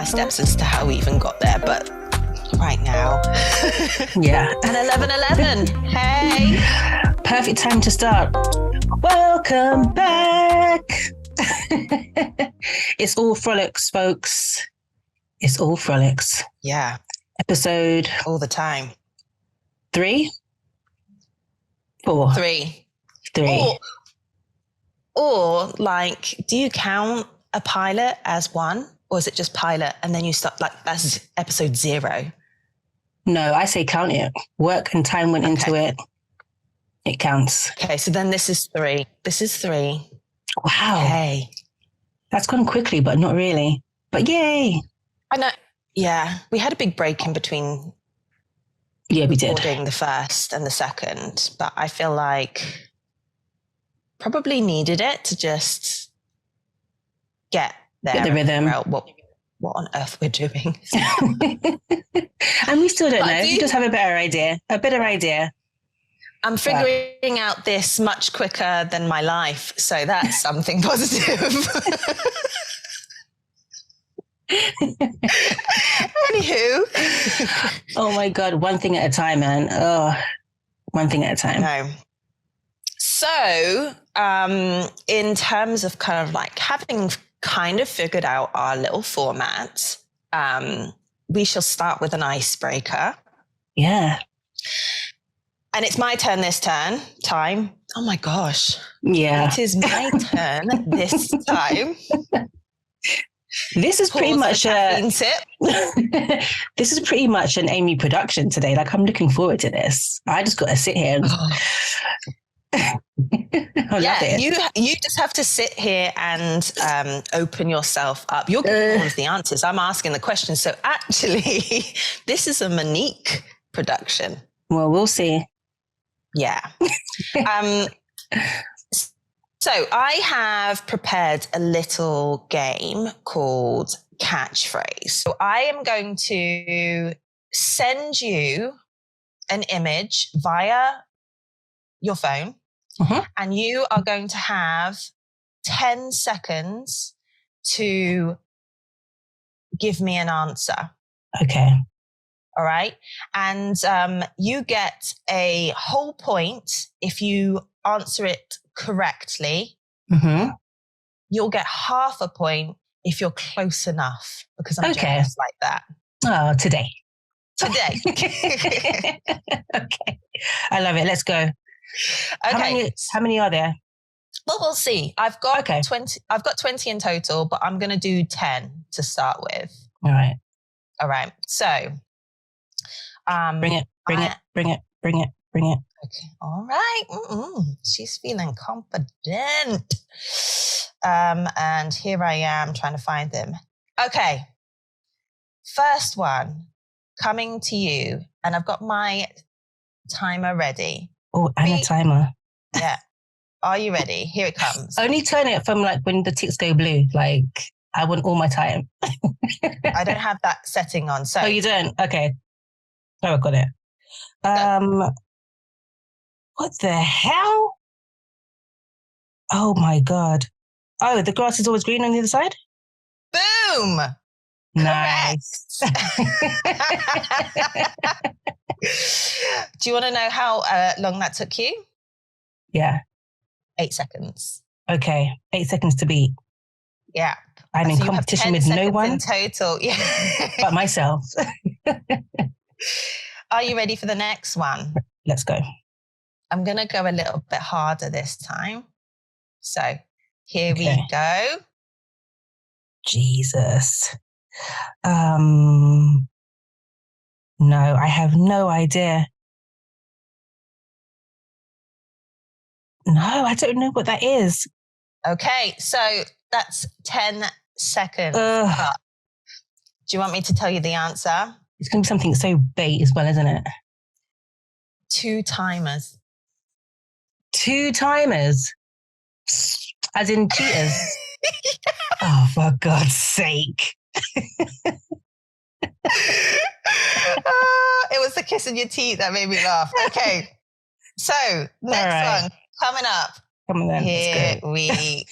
steps as to how we even got there, but right now. Yeah. And 11:11. Hey. Perfect time to start. Welcome back. It's all Frolics, folks. It's all Frolics. Yeah. Episode all the time. 3? 4? 3. Or like, do you count a pilot as one? Or is it just pilot and then you start like that's episode 0? No, I say count it. Work and time went into it. It counts. Okay, so then this is 3. This is 3. Wow. Hey. That's gone quickly, but not really. But yay. I know. Yeah, we had a big break in between. Yeah, we did. Recording the first and the second, but I feel like probably needed it to just get there. Get the rhythm. What on earth we're doing. And we still don't know. We just have a better idea. I'm figuring out this much quicker than my life, so that's something positive. Anywho. Oh my God, one thing at a time, man. Oh, one thing at a time. No. So, in terms of kind of like having kind of figured out our little format, we shall start with an icebreaker. Yeah. And it's my turn this time. Oh my gosh. Yeah. It is my turn this time. This is pretty much tip. This is pretty much an Amy production today. Like, I'm looking forward to this. I just got to sit here and you just have to sit here and open yourself up. You're giving all of the answers. I'm asking the questions. So actually, this is a Monique production. Well, we'll see. Yeah. So I have prepared a little game called Catchphrase. So I am going to send you an image via your phone, and you are going to have 10 seconds to give me an answer. Okay. All right. And you get a whole point if you answer it correctly. You'll get half a point if you're close enough, because I'm just like that. Oh, today. Okay. I love it. Let's go. Okay. How many are there? Well, we'll see. I've got 20. I've got 20 in total, but I'm going to do 10 to start with. All right. So, bring it. Okay. All right. She's feeling confident. And here I am trying to find them. Okay. First one coming to you, and I've got my timer ready. Oh, and a timer. Yeah. Are you ready? Here it comes. Only turn it from like when the ticks go blue. Like, I want all my time. I don't have that setting on. So. Oh, you don't? Okay. Oh, I got it. What the hell? Oh my God. Oh, the grass is always green on the other side? Boom! Nice. Do you want to know how long that took you? Yeah. 8 seconds. Okay. 8 seconds to beat. Yeah. I'm in competition with no one. In total. Yeah. But myself. Are you ready for the next one? Let's go. I'm going to go a little bit harder this time. So here we go. Jesus. No, I have no idea. No, I don't know what that is. Okay, so that's 10 seconds. Do you want me to tell you the answer? It's going to be something so bait as well, isn't it? 2 timers. 2 timers? As in cheaters? Oh, for God's sake. It was the kiss in your teeth that made me laugh. Okay. So, next one coming up. Come on then. Here we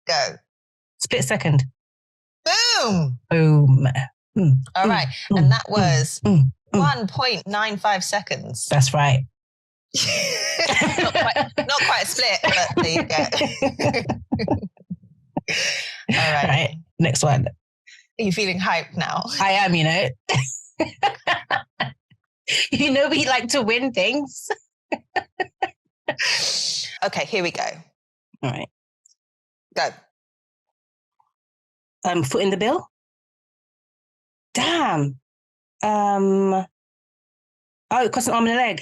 go. Split second. Boom. Boom. All right. And that was 1.95 seconds. That's right. not quite a split, but there you go. All right. Right. Next one. Are you feeling hyped now? I am, you know. You know, we like to win things. Okay, here we go. All right. Go. Foot in the bill. Damn. Oh, it cost an arm and a leg.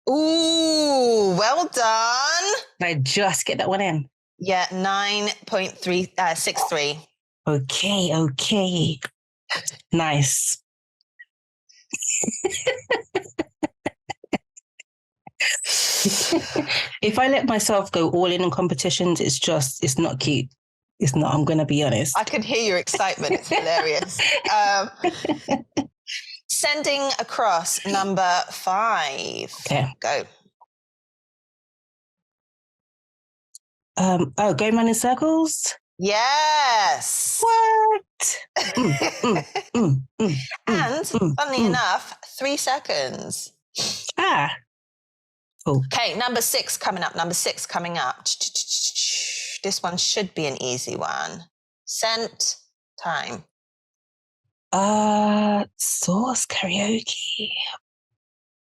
Ooh, well done. Did I just get that one in? Yeah, 9.63. Okay. Nice. If I let myself go all in on competitions, it's not cute. It's not, I'm going to be honest. I can hear your excitement. It's hilarious. Sending across number 5. Okay. Go. Going round in circles? Yes. What? And funnily enough, 3 seconds. Ah. Cool. Okay, number 6 coming up. This one should be an easy one. Scent time. Sauce karaoke.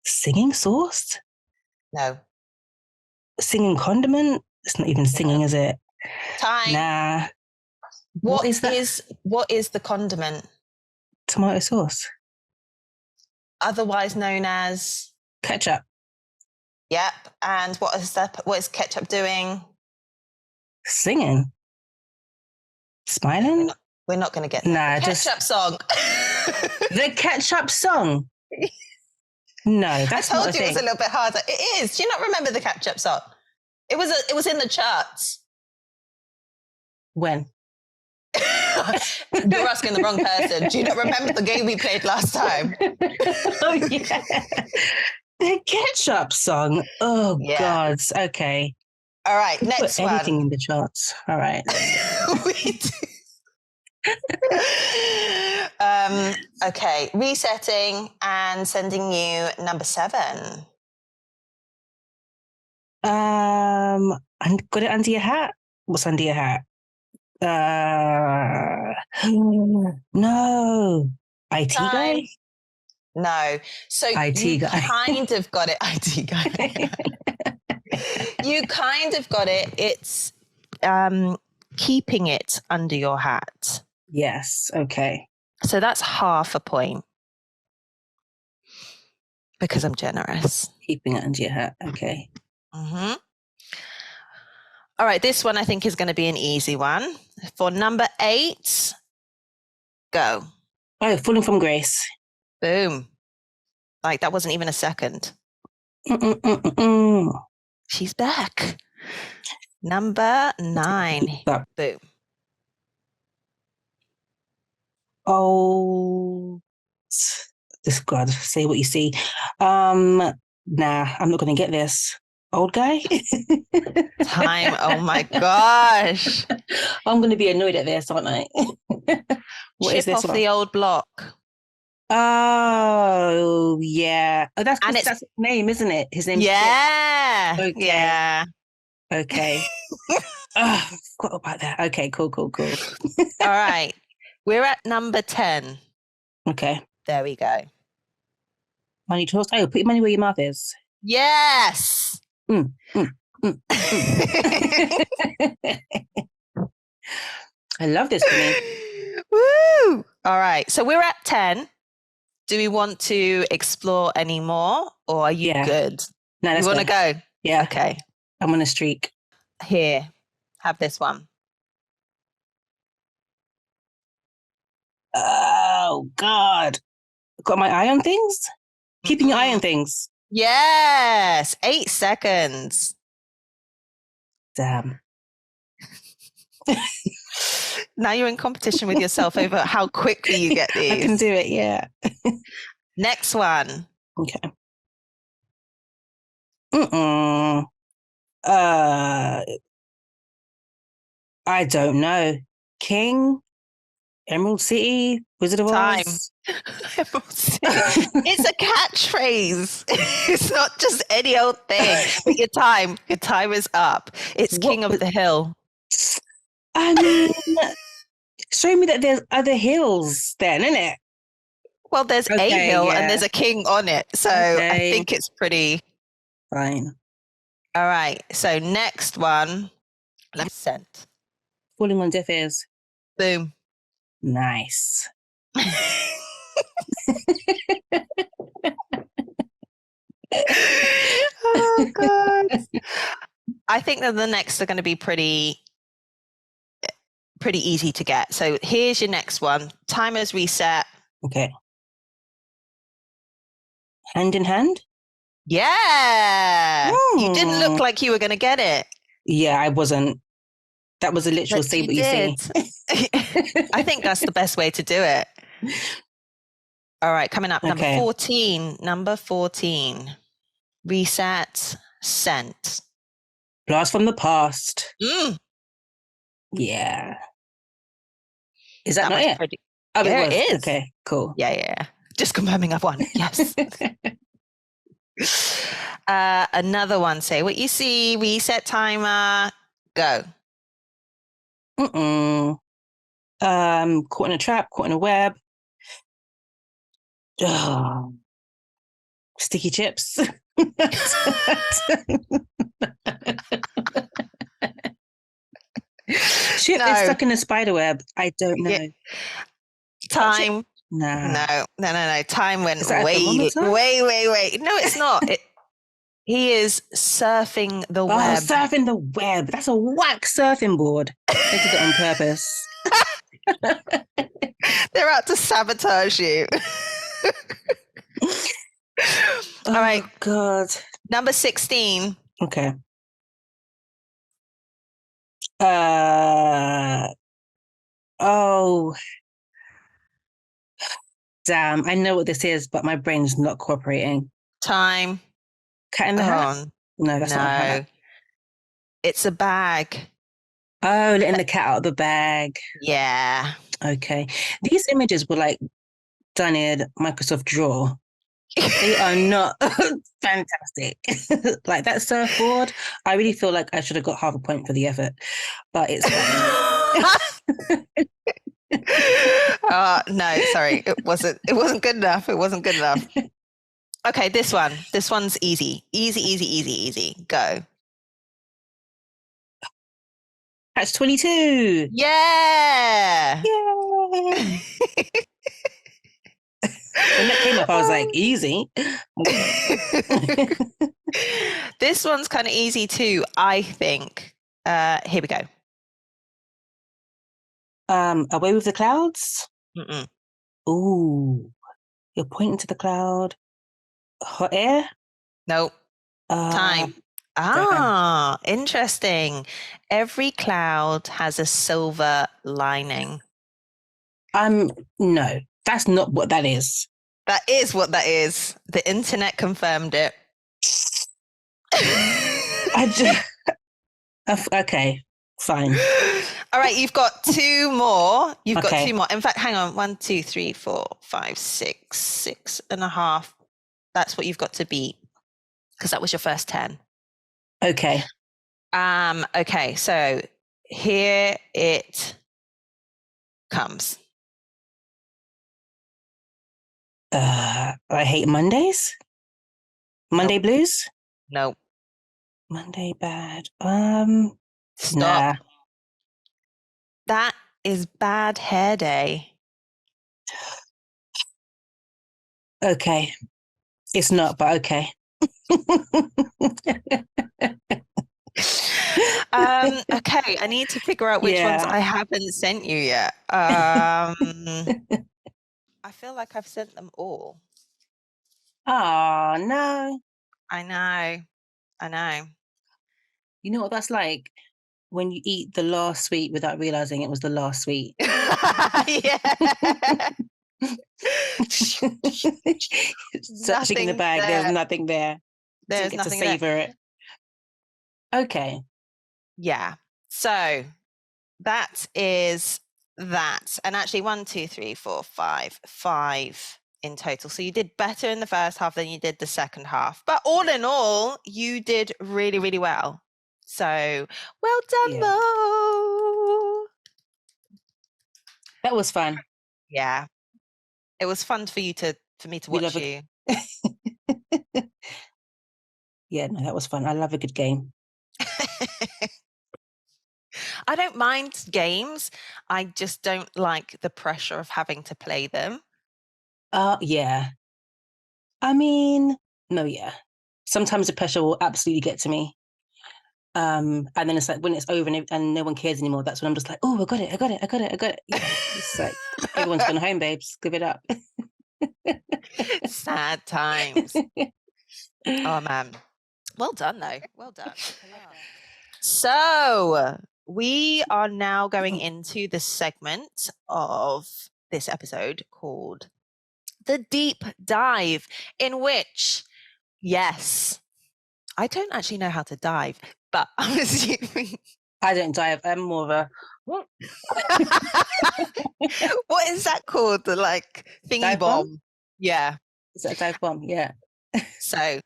Singing sauce? No. Singing condiment? It's not even singing, is it? Time. Nah. What is the condiment? Tomato sauce. Otherwise known as Ketchup. Yep. And what is ketchup doing? Singing. Smiling? We're not going to get that. Nah, Ketchup song. The ketchup song? No, that's not a thing. I told you it was a little bit harder. It is. Do you not remember the ketchup song? It was in the charts. When? You're asking the wrong person. Do you not remember the game we played last time? Oh, yeah. The ketchup song. Oh, yeah. God. Okay. All right, next one. Anything in the charts. All right. We do. Okay, resetting and sending you number 7. And got it under your hat? What's under your hat? No. IT Time. guy? No. So IT guy. Kind of got it. IT guy. You kind of got it. It's keeping it under your hat. Yes. Okay. So that's half a point. Because I'm generous. Keeping it under your hat. Okay. Mm-hmm. All right, this one I think is going to be an easy one. For number 8, go. Oh, Falling from Grace. Boom. Like that wasn't even a second. She's back. Number 9. Boom. Oh, this God, say what you see. Nah, I'm not going to get this. Old guy? Time. Oh my gosh. I'm going to be annoyed at this, aren't I? What Chip is this off one? the old block. Oh, yeah. Oh, that's his name, isn't it? His name. Yeah. Okay. Yeah. Okay. I forgot about that. Okay, cool. All right. We're at number 10. Okay. There we go. Money toast. Oh, put your money where your mouth is. Yes. I love this for me. Woo! All right. So we're at 10. Do we want to explore any more or are you good? No, you want to go? Yeah. Okay. I'm on a streak. Here, have this one. Oh, God. Got my eye on things? Keeping your eye on things. Yes. 8 seconds. Damn. Now you're in competition with yourself over how quickly you get these. I can do it, yeah. Next one. Okay. I don't know. King? Emerald City, Wizard of Time. Oz. It's a catchphrase. It's not just any old thing. But your time is up. It's What King of the Hill. I mean, show me that there's other hills then, isn't it? Well, there's a Okay, hill yeah. and there's a king on it. So I Okay. think it's pretty. Fine. All right. So next one. Let's scent. Falling on deaf ears. Boom. Nice. Oh God. I think that the next are going to be pretty easy to get. So here's your next one. Timer's reset. Okay. Hand in hand? Yeah. You didn't look like you were going to get it. Yeah, I wasn't. That was a literal But say you what you did. see. I think that's the best way to do it. All right, coming up, number Okay. 14. Number 14. Reset, scent. Blast from the past. Mm, Yeah. Is that not one's it? pretty. Oh, Yeah, it was. it is. Okay, cool. Yeah. Just confirming I've won. Yes. Another one. Say what you see. Reset timer. Go. Caught in a trap, caught in a web. Sticky chips. Chip is stuck in a spider web. I don't know. Yeah. Time. Nah. No. Time went Is that a way. thermometer? No, it's not. He is surfing the web. Surfing the web. That's a whack surfing board. They did it on purpose. They're out to sabotage you. All right. God. Number 16. Okay. Oh. Damn. I know what this is, but my brain's not cooperating. Time. Cat in the Hat? No, that's not a hat. It's a bag. Oh, letting the cat out of the bag. Yeah. Okay. These images were like done in Microsoft Draw. They are not fantastic. Like that surfboard, I really feel like I should have got half a point for the effort, but it's fine. No, sorry. It wasn't good enough. It wasn't good enough. Okay, this one's easy. Easy. Go. That's 22. Yeah. Yay. When that came up, I was like, easy. This one's kind of easy too, I think. Here we go. Away with the clouds? Mm-mm. Ooh. You're pointing to the cloud. Hot air? Nope. Time. Interesting. Every cloud has a silver lining. No, that's not what that is. That is what that is. The internet confirmed it. Okay, fine. All right, you've got two more. Got two more. In fact, hang on. 1, 2, 3, 4, 5, 6, 6.5. That's what you've got to beat because that was your first 10. Okay. Okay, so here it comes. I hate Mondays. Monday blues? Nope. Monday bad. Stop. Nah. That is Bad Hair Day. Okay. It's not, but okay. Okay, I need to figure out which ones I haven't sent you yet. I feel like I've sent them all. Oh, no. I know. You know what that's like? When you eat the last sweet without realizing it was the last sweet. Yeah. Searching in the bag, there's nothing there. There's nothing to savor it. Okay. Yeah. So that is that. And actually 1, 2, 3, 4, 5 in total. So you did better in the first half than you did the second half. But all in all, you did really, really well. So well done, Mo. That was fun. Yeah. It was fun for me to We watch love you. Yeah, no, that was fun. I love a good game. I don't mind games. I just don't like the pressure of having to play them. Yeah. I mean, no, yeah. Sometimes the pressure will absolutely get to me. And then it's like when it's over and no one cares anymore, that's when I'm just like, oh, I got it. Yeah. It's like everyone's gone home, babes. Give it up. Sad times. Oh man. Well done though. Well done. So we are now going into the segment of this episode called The Deep Dive, in which, yes, I don't actually know how to dive, but I'm assuming. I don't dive. I'm more of a what is that called? The like thingy dive bomb. Yeah. Is that a dive bomb? Yeah. So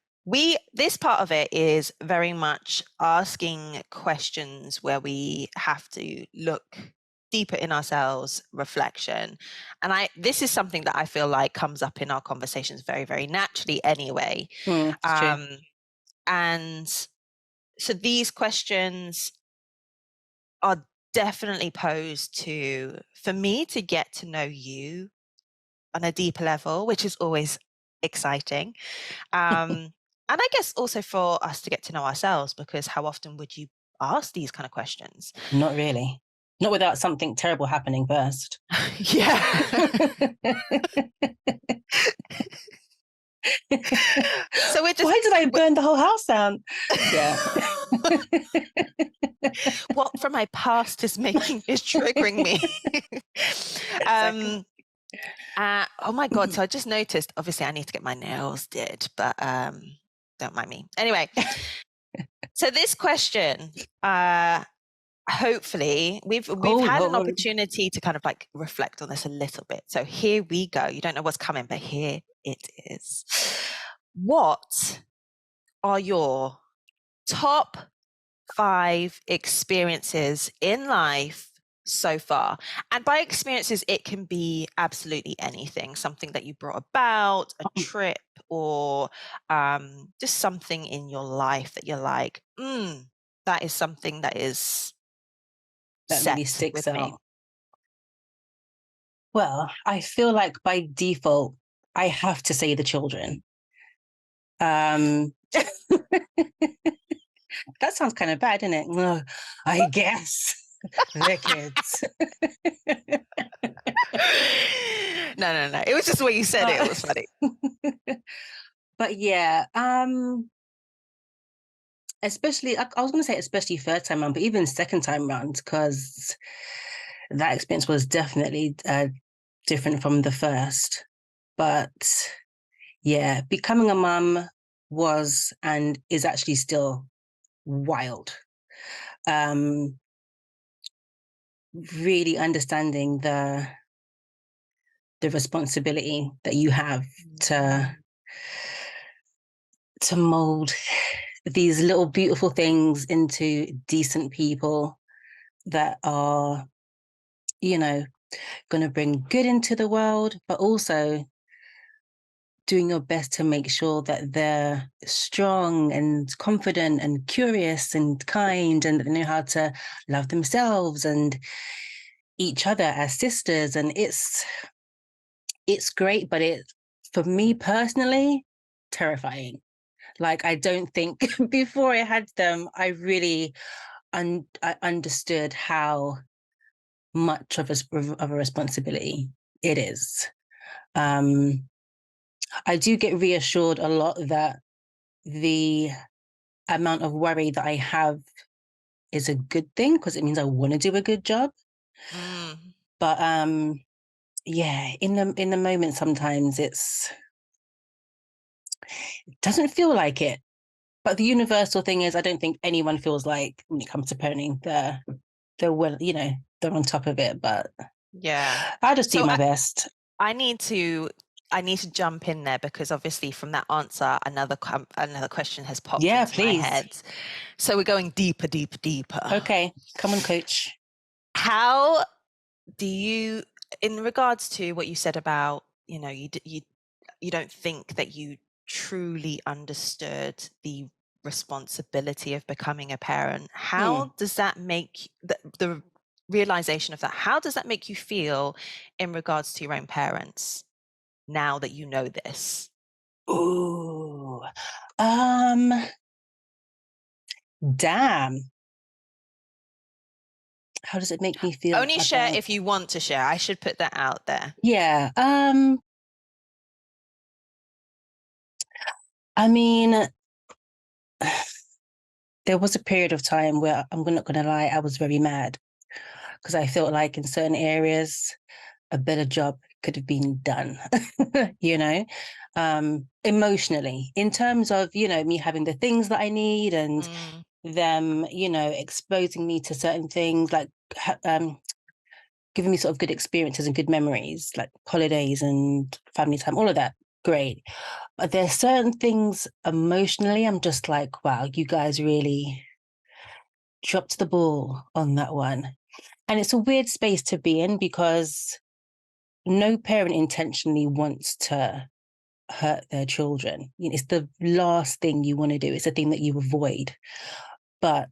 this part of it is very much asking questions where we have to look deeper in ourselves, reflection. And this is something that I feel like comes up in our conversations very, very naturally anyway. It's true. And so these questions are definitely posed for me to get to know you on a deeper level, which is always exciting. And I guess also for us to get to know ourselves, because how often would you ask these kind of questions? Not really. Not without something terrible happening first. Yeah. So we're just. Why did I burn the whole house down? Yeah. What from my past is triggering me? Exactly. Oh my God. So I just noticed, obviously I need to get my nails did, but don't mind me. Anyway, so this question, hopefully we've had an opportunity to kind of like reflect on this a little bit. So here we go. You don't know what's coming, but here it is. What are your top 5 experiences in life so far? And by experiences, it can be absolutely anything, something that you brought about, a trip, or just something in your life that you're like, that is something that is that really sticks out. me. Well, I feel like by default, I have to say the children. That sounds kind of bad, isn't it? No, I guess the kids. No. It was just the way you said it. It was funny. But yeah, especially, I was going to say especially third time round, but even second time round, because that experience was definitely different from the first. But yeah, becoming a mum was and is actually still wild. Really understanding the responsibility that you have to mold these little beautiful things into decent people that are, going to bring good into the world, but also doing your best to make sure that they're strong and confident and curious and kind, and they know how to love themselves and each other as sisters. And it's great, but for me personally, terrifying. Like, I don't think before I had them, I really I understood how much of a responsibility it is. I do get reassured a lot that the amount of worry that I have is a good thing, because it means I want to do a good job. But yeah, in the moment, sometimes it doesn't feel like it. But the universal thing is, I don't think anyone feels like when it comes to parenting, they're well, they're on top of it. But Yeah. I'll just do So my best. I need to jump in there because obviously from that answer, another question has popped Yeah, into my please. head. So we're going deeper, deeper, deeper. Okay, come on, coach. How do you, in regards to what you said about, you don't think that you truly understood the responsibility of becoming a parent. How does that make the realization of that? How does that make you feel in regards to your own parents now that you know this? Ooh, damn. How does it make me feel Only share about? if you want to share. I should put that out there. Yeah. I mean, there was a period of time where I'm not gonna lie, I was very mad because I felt like in certain areas a better job could have been done. you know, Emotionally, in terms of me having the things that I need and Mm, them, exposing me to certain things like giving me sort of good experiences and good memories, like holidays and family time, all of that. Great. But there's certain things emotionally, I'm just like, wow, you guys really dropped the ball on that one. And it's a weird space to be in because no parent intentionally wants to hurt their children. It's the last thing you want to do. It's the thing that you avoid. But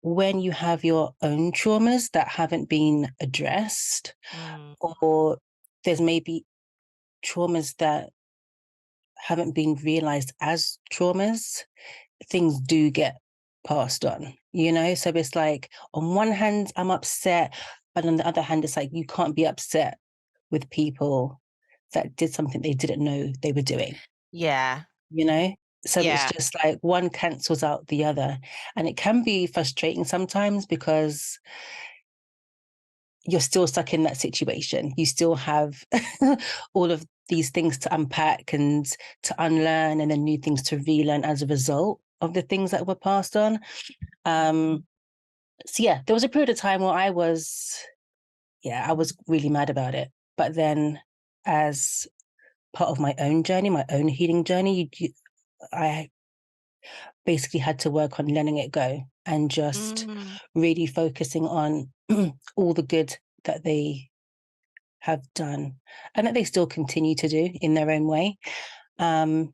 when you have your own traumas that haven't been addressed, mm, or there's maybe traumas that haven't been realized as traumas, things do get passed on. So it's like, on one hand, I'm upset, but on the other hand, it's like you can't be upset with people that did something they didn't know they were doing, yeah. you know? So it's Yeah. just like one cancels out the other. And it can be frustrating sometimes because you're still stuck in that situation. You still have all of these things to unpack and to unlearn, and then new things to relearn as a result of the things that were passed on. So yeah, there was a period of time where I was really mad about it. But then, as part of my own journey, my own healing journey, I basically had to work on letting it go and just Mm, really focusing on all the good that they have done and that they still continue to do in their own way. Um,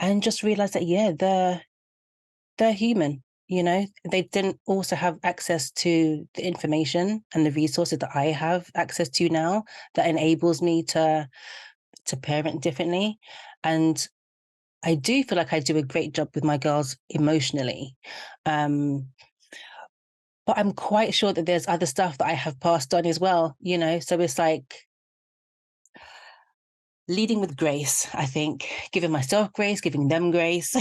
and just realize that, yeah, they're human. They didn't also have access to the information and the resources that I have access to now that enables me to parent differently. And I do feel like I do a great job with my girls emotionally. Um, but I'm quite sure that there's other stuff that I have passed on as well. So it's like leading with grace, I think, giving myself grace, giving them grace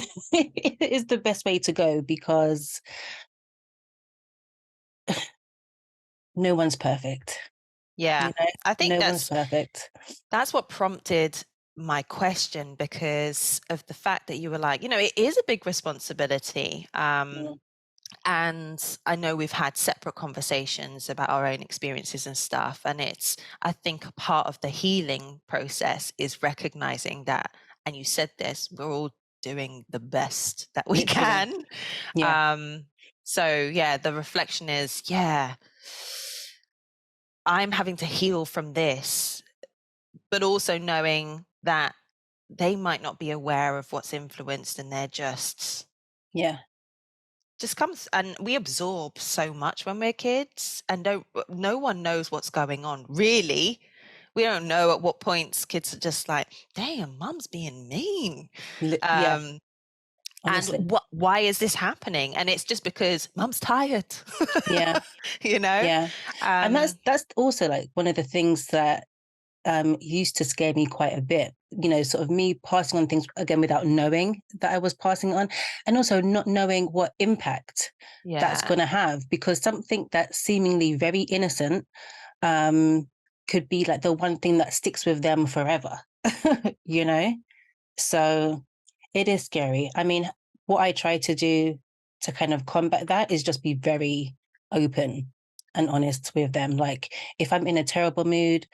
is the best way to go because no one's perfect. yeah. I think No one's perfect. that's what prompted my question because of the fact that you were like, it is a big responsibility. Mm, And I know we've had separate conversations about our own experiences and stuff. And I think a part of the healing process is recognizing that, and you said this, we're all doing the best that we literally. can. Yeah. So yeah, the reflection is, yeah, I'm having to heal from this, but also knowing that they might not be aware of what's influenced and they're Yeah. just comes, and we absorb so much when we're kids and no one knows what's going on really. We don't know at what points kids are just like, damn, mum's being mean. Yeah. um and Honestly. why is this happening? And it's just because mum's tired. Yeah. you know Yeah. And um that's also like one of the things that used to scare me quite a bit. Sort of me passing on things again without knowing that I was passing on, and also not knowing what impact that's yeah. going to have, because something that's seemingly very innocent um, could be like the one thing that sticks with them forever. you know, so it is scary. I mean, what I try to do to kind of combat that is just be very open and honest with them. Like if I'm in a terrible mood,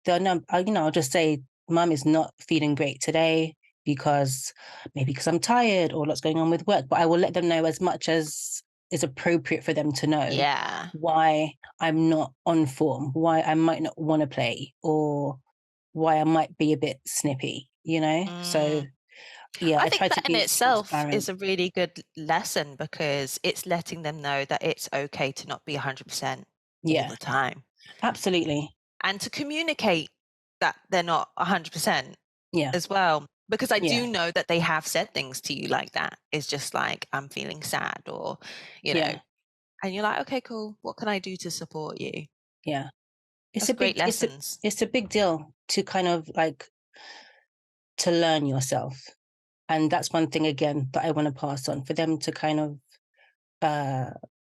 they'll know, I'll just say, Mum is not feeling great today because maybe because I'm tired or what's going on with work. But I will let them know as much as is appropriate for them to know Yeah. why I'm not on form, why I might not want to play, or why I might be a bit snippy, So Mm. yeah, I I think try to that in be itself transparent. is a really good lesson because it's letting them know that it's okay to not be 100% all Yeah, the time absolutely. and to communicate that they're not 100% Yeah, as well. Because I yeah, do know that they have said things to you like that. It's just like, I'm feeling sad or, yeah, and you're like, okay, cool. What can I do to support you? yeah. It's That's a great big, lessons. it's a big deal to kind of like to learn yourself. And that's one thing again that I want to pass on for them to kind of uh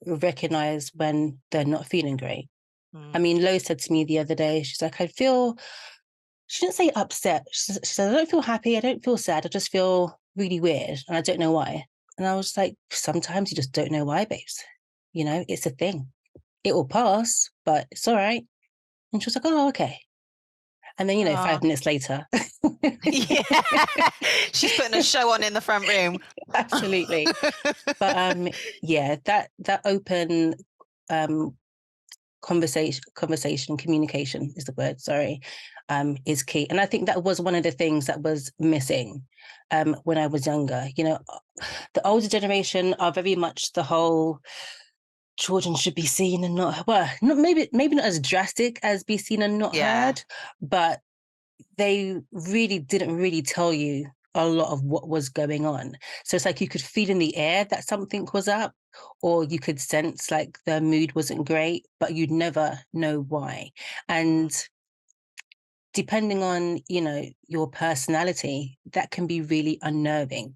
recognize when they're not feeling great. I Mm. mean, Lo said to me the other day, she's like, she didn't say upset. She said, I don't feel happy. I don't feel sad. I just feel really weird. And I don't know why. And I was like, sometimes you just don't know why, babes. It's a thing. It will pass, but it's all right. And she was like, oh, okay. And then, Oh, 5 minutes later. yeah. She's putting a show on in the front room. Absolutely. But yeah, that open um communication is the word, sorry, is key. And I think that was one of the things that was missing when I was younger. The older generation are very much the whole children should be seen and not, well, not maybe not as drastic as be seen and not Yeah. heard, but they really didn't really tell you a lot of what was going on. So it's like you could feel in the air that something was up, or you could sense like their mood wasn't great, but you'd never know why. And depending on, your personality, that can be really unnerving.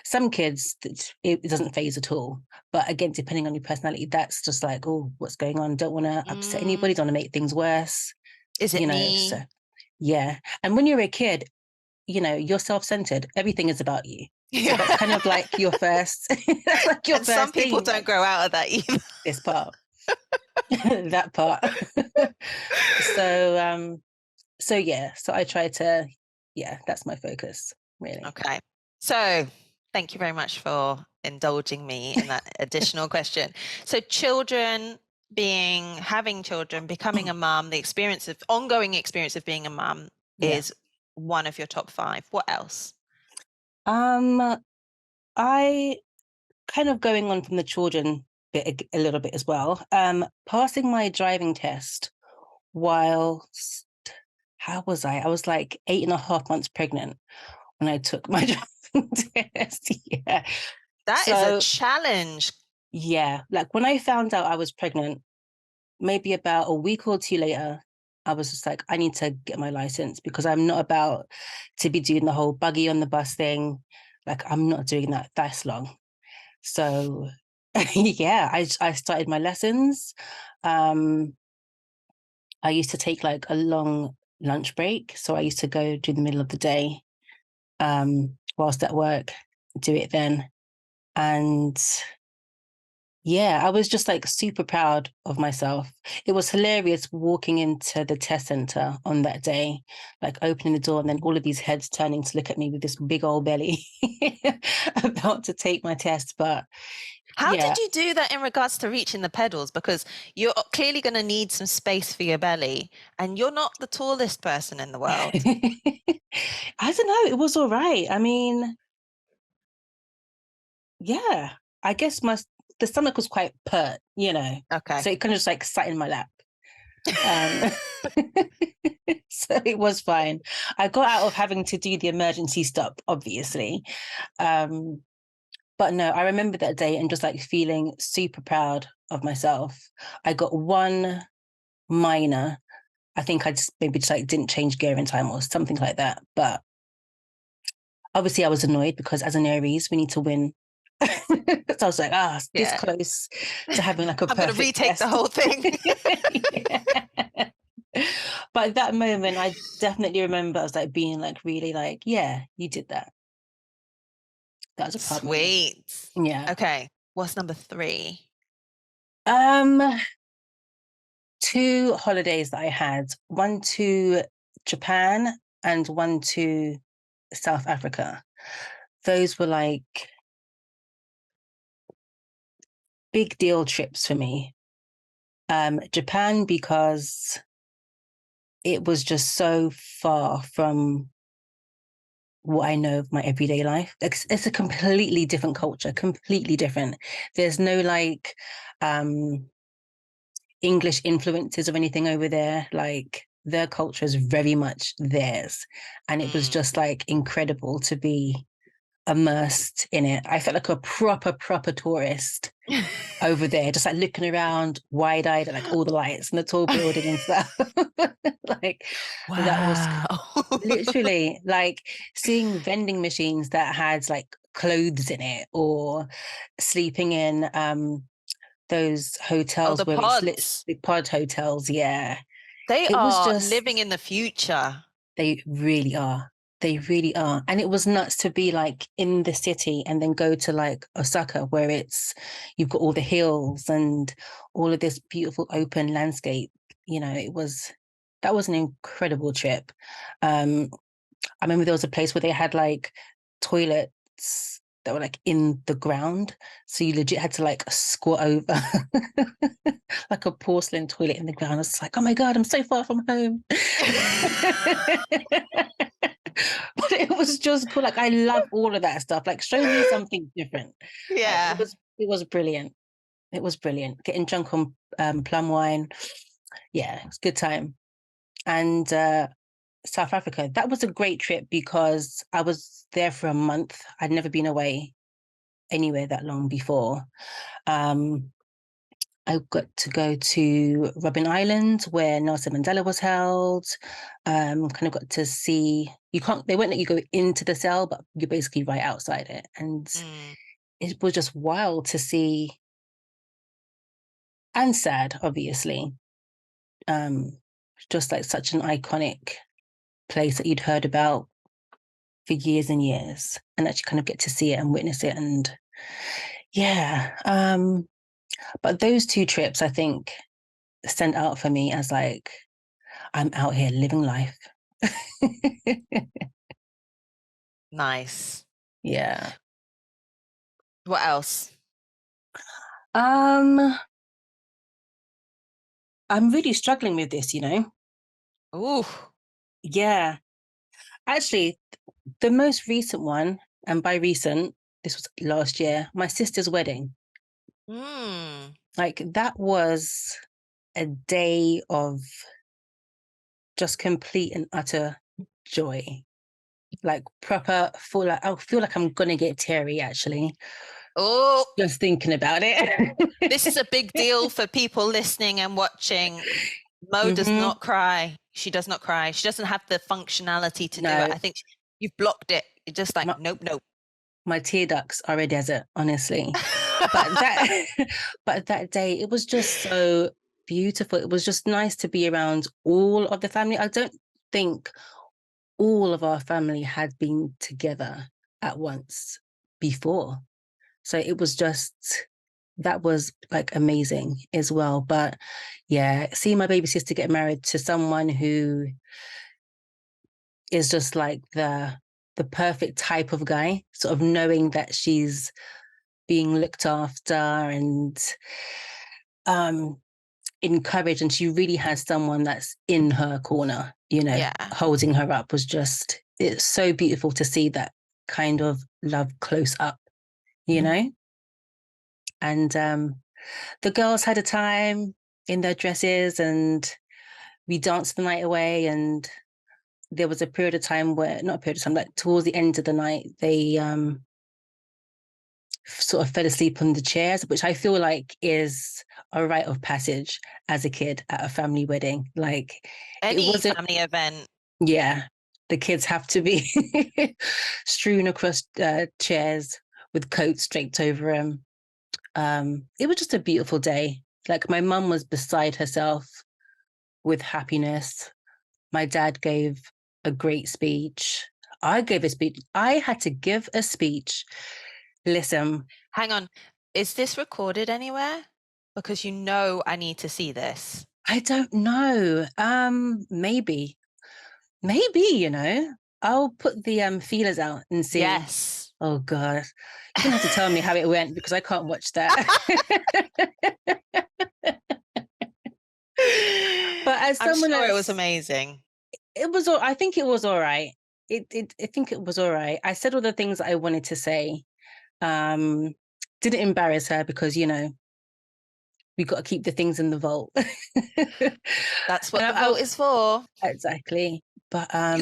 Some kids, it doesn't phase at all. But again, depending on your personality, that's just like, oh, what's going on? Don't want to upset Mm. anybody, don't want to make things worse, Is it So me? yeah. And when you're a kid, you're self-centered. Everything is about you. So that's kind of like your first, that's like your And some first people thing, don't like grow out of that either. this part, that part. So, yeah. So I try to, yeah, that's my focus, really. Okay. So thank you very much for indulging me in that additional question. So having children, becoming a mum, the ongoing experience of being a mum Yeah. is one of your top 5. What else? Um, I kind of going on from the children bit a little bit as well. Passing my driving test whilst, how was I? I was like 8.5 months pregnant when I took my driving test. Yeah. That is a So challenge. yeah, like when I found out I was pregnant, maybe about a week or two later, I was just like, I need to get my license because I'm not about to be doing the whole buggy on the bus thing. Like I'm not doing that. That's long. So yeah, I started my lessons. Um, I used to take like a long lunch break. So I used to go during the middle of the day, whilst at work, do it then. And yeah, I was just like super proud of myself. It was hilarious walking into the test center on that day, like opening the door and then all of these heads turning to look at me with this big old belly about to take my test. But How yeah. did you do that in regards to reaching the pedals? Because you're clearly going to need some space for your belly, and you're not the tallest person in the world. I don't know. It was all right. I mean, yeah, I guess the stomach was quite pert, Okay. so it kind of just like sat in my lap. Um, so it was fine. I got out of having to do the emergency stop, obviously. Um, but no, I remember that day and just like feeling super proud of myself. I got one minor. I think I just maybe just like didn't change gear in time or something like that. But obviously I was annoyed because as an Aries, we need to win. So I was like, this Yeah. close to having like a I'm going to perfect retake the test. whole thing. Yeah. But at that moment, I definitely remember I was like being like really like, yeah, you did that. That was a proud moment. Sweet. Yeah. Okay. What's number 3? Um, 2 holidays that I had, one to Japan and one to South Africa. Those were like big deal trips for me. Japan, because it was just so far from what I know of my everyday life. It's a completely different culture, completely different. There's no like English influences or anything over there. Like their culture is very much theirs. And it was just like incredible to be immersed in it. I felt like a proper tourist over there, just like looking around wide-eyed at like all the lights and the tall building and stuff. Like that was literally like seeing vending machines that had like clothes in it, or sleeping in those hotels the where pods. the pod hotels. Yeah, They it was are just living in the future. they really are. They really are. And it was nuts to be like in the city and then go to like Osaka, where you've got all the hills and all of this beautiful open landscape. You know, that was an incredible trip. I remember there was a place where they had like toilets that were like in the ground. So you legit had to like squat over like a porcelain toilet in the ground. It's like, oh my God, I'm so far from home. But it was just cool. Like I love all of that stuff. Like show me something different. Yeah. Like, it was brilliant. It was brilliant. Getting drunk on plum wine. Yeah, it was a good time. And South Africa, that was a great trip because I was there for a month. I'd never been away anywhere that long before. I got to go to Robben Island where Nelson Mandela was held. Kind of got to see, they won't let you go into the cell, but you're basically right outside it. And it was just wild to see, and sad, obviously. Just like such an iconic place that you'd heard about for years and years, and actually kind of get to see it and witness it. And yeah, but those 2 trips, I think, stand out for me as like, I'm out here living life. Nice. Yeah. What else? I'm really struggling with this, you know? Ooh. Yeah. Actually, the most recent one, and by recent, this was last year, my sister's wedding. Like that was a day of just complete and utter joy. Like proper full, I feel like I'm gonna get teary actually. Oh, just thinking about it. This is a big deal for people listening and watching. Mo does not cry. She does not cry. She doesn't have the functionality to do it. I think you've blocked it. You're just like, nope. My tear ducts are a desert, honestly. but that day, it was just so beautiful. It was just nice to be around all of the family. I don't think all of our family had been together at once before. So it was just, that was like amazing as well. But yeah, seeing my baby sister get married to someone who is just like the perfect type of guy, sort of knowing that she's being looked after and encouraged, and she really has someone that's in her corner, you know, holding her up, was just, it's so beautiful to see that kind of love close up, you know. And the girls had a time in their dresses and we danced the night away. And there was a period of time where, not a period of time, like towards the end of the night, they sort of fell asleep on the chairs, which I feel like is a rite of passage as a kid at a family wedding. Like any family event. Yeah, the kids have to be strewn across chairs with coats draped over them. It was just a beautiful day. Like my mum was beside herself with happiness. My dad gave a great speech. I gave a speech. I had to give a speech. Listen. Hang on. Is this recorded anywhere? Because you know I need to see this. I don't know. Maybe, I'll put the feelers out and see. Yes. Oh God, you're gonna have to tell me how it went because I can't watch that. But as I'm someone sure it was that's, amazing. it was. I think it was all right. I think it was all right. I said all the things that I wanted to say. Um, didn't embarrass her because we got to keep the things in the vault. That's And what the vote is for. exactly. But yeah,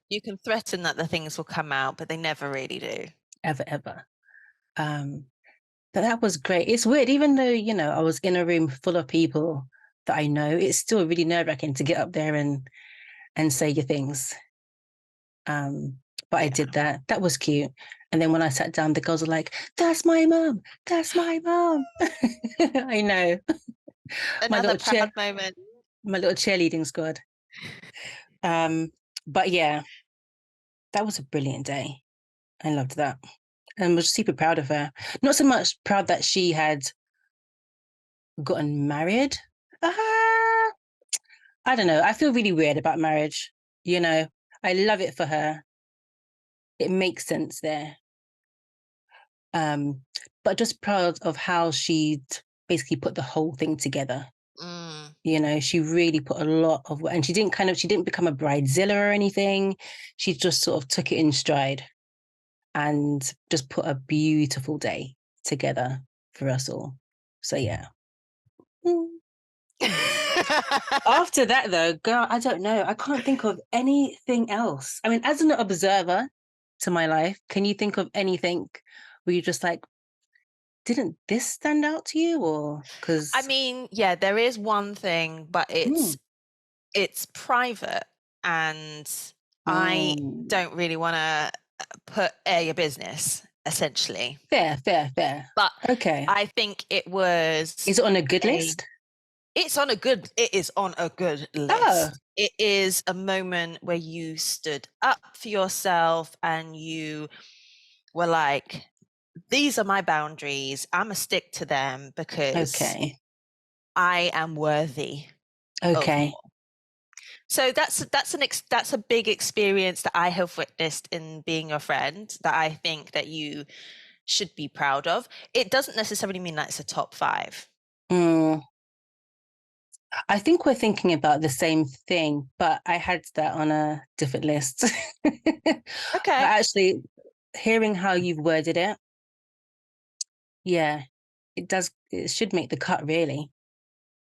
You can threaten that the things will come out, but they never really do. ever. Um, but that was great. It's weird, even though, I was in a room full of people that I know, it's still really nerve-wracking to get up there and say your things. But I Yeah. did that. That was cute. And then when I sat down, the girls were like, "That's my mum. That's my mum." I know. My Another little proud moment. my little cheerleading squad. Um, but yeah, that was a brilliant day. I loved that. And was super proud of her. Not so much proud that she had gotten married. I don't know. I feel really weird about marriage. I love it for her. It makes sense there. Um, but just proud of how she'd basically put the whole thing together. Mm. She really put a lot of work, and she didn't become a bridezilla or anything. She just sort of took it in stride and just put a beautiful day together for us all. So yeah. Mm. After that, though, girl, I don't know. I can't think of anything else. I mean, as an observer to my life, can you think of anything where you just like, didn't this stand out to you? Or I because mean, yeah, there is one thing, but it's private, and I don't really want to put air your business, essentially. fair. But Okay. I think it was Is it on a good list? it is on a good Oh, list. It is a moment where you stood up for yourself and you were like, these are my boundaries. I'm gonna stick to them because okay. I am worthy of Okay. more. So that's a big experience that I have witnessed in being your friend that I think that you should be proud of. It doesn't necessarily mean that it's a top 5. Mm. I think we're thinking about the same thing, but I had that on a different list. But Okay. actually, hearing how you've worded it, yeah, it should make the cut, really.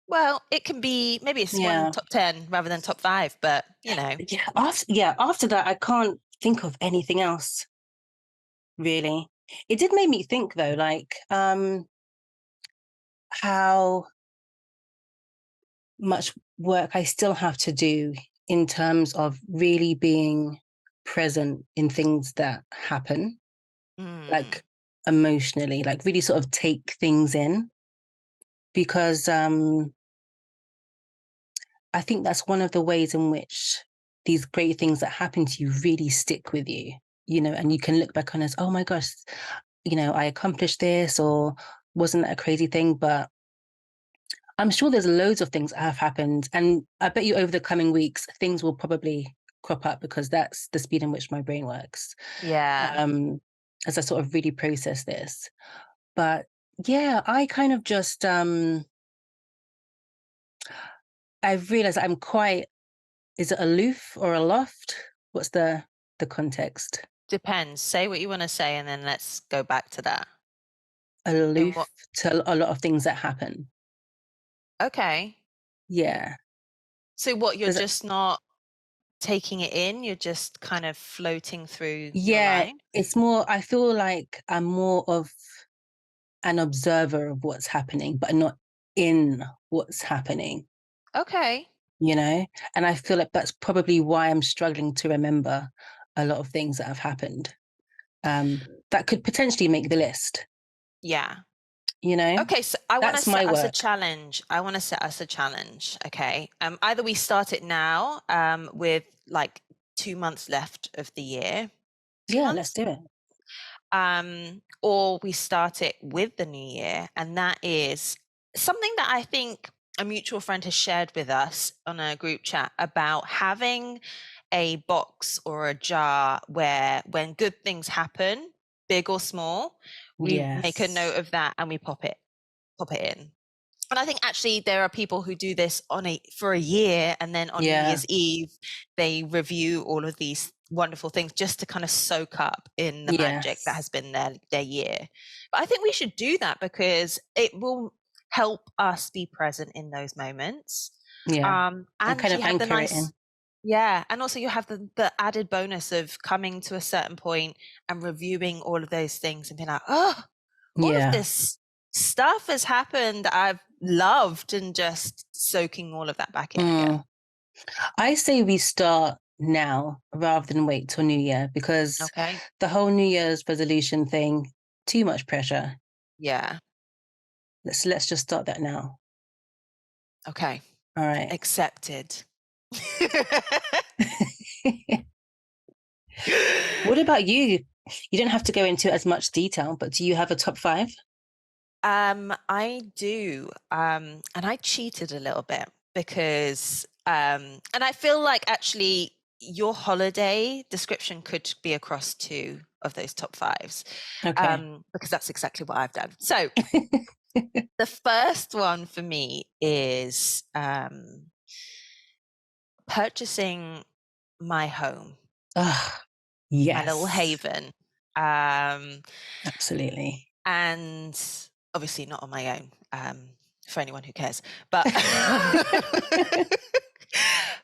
Well, it can be, maybe it's one Yeah. top 10 rather than top 5, but After that, I can't think of anything else, really. It did make me think though, like, how much work I still have to do in terms of really being present in things that happen, mm, like emotionally, like really sort of take things in. Because I think that's one of the ways in which these great things that happen to you really stick with you, and you can look back on as, oh my gosh, I accomplished this, or wasn't that a crazy thing? But I'm sure there's loads of things that have happened. And I bet you over the coming weeks, things will probably crop up because that's the speed in which my brain works, yeah. as I sort of really process this. But yeah, I kind of just, I've realized I'm quite, is it aloof or aloft? What's the context? Depends. Say what you want to say and then let's go back to that. In Aloof what? to a lot of things that happen. Okay. Yeah. So what, you're Does it, just not taking it in, you're just kind of floating through your yeah, life? it's more, I feel like I'm more of an observer of what's happening, but not in what's happening, Okay. you know? And I feel like that's probably why I'm struggling to remember a lot of things that have happened, that could potentially make the list, Yeah. you know? Okay, so I want to That's my set us a work. challenge. I want to set us a challenge. Okay. Either we start it now, with like 2 months left of the year. Two Yeah, let's months? do it. Or we start it with the new year, and that is something that I think a mutual friend has shared with us on a group chat about having a box or a jar where when good things happen, big or small, we make a note Yes. of that and we pop it in. And I think actually there are people who do this for a year, and then on New Yeah. Year's Eve they review all of these wonderful things just to kind of soak up in the magic that Yes. has been their year. But I think we should do that because it will help us be present in those moments. Yeah. And And kind of you have the anchor it in. nice, yeah, and also you have the added bonus of coming to a certain point and reviewing all of those things and being like, oh, all of Yeah. this stuff has happened that I've loved, and just soaking all of that back in again. I say we start now rather than wait till New Year, because Okay. the whole New Year's resolution thing, too much pressure. Yeah. Let's just start that now. Okay. All right. Accepted. What about you? You don't have to go into as much detail, but do you have a top 5? I do. And I cheated a little bit because and I feel like actually your holiday description could be across 2 of those top 5s. Okay. Because that's exactly what I've done. So the first one for me is purchasing my home, Ah, my little yes, haven. Um, absolutely. and obviously not on my own, for anyone who cares. But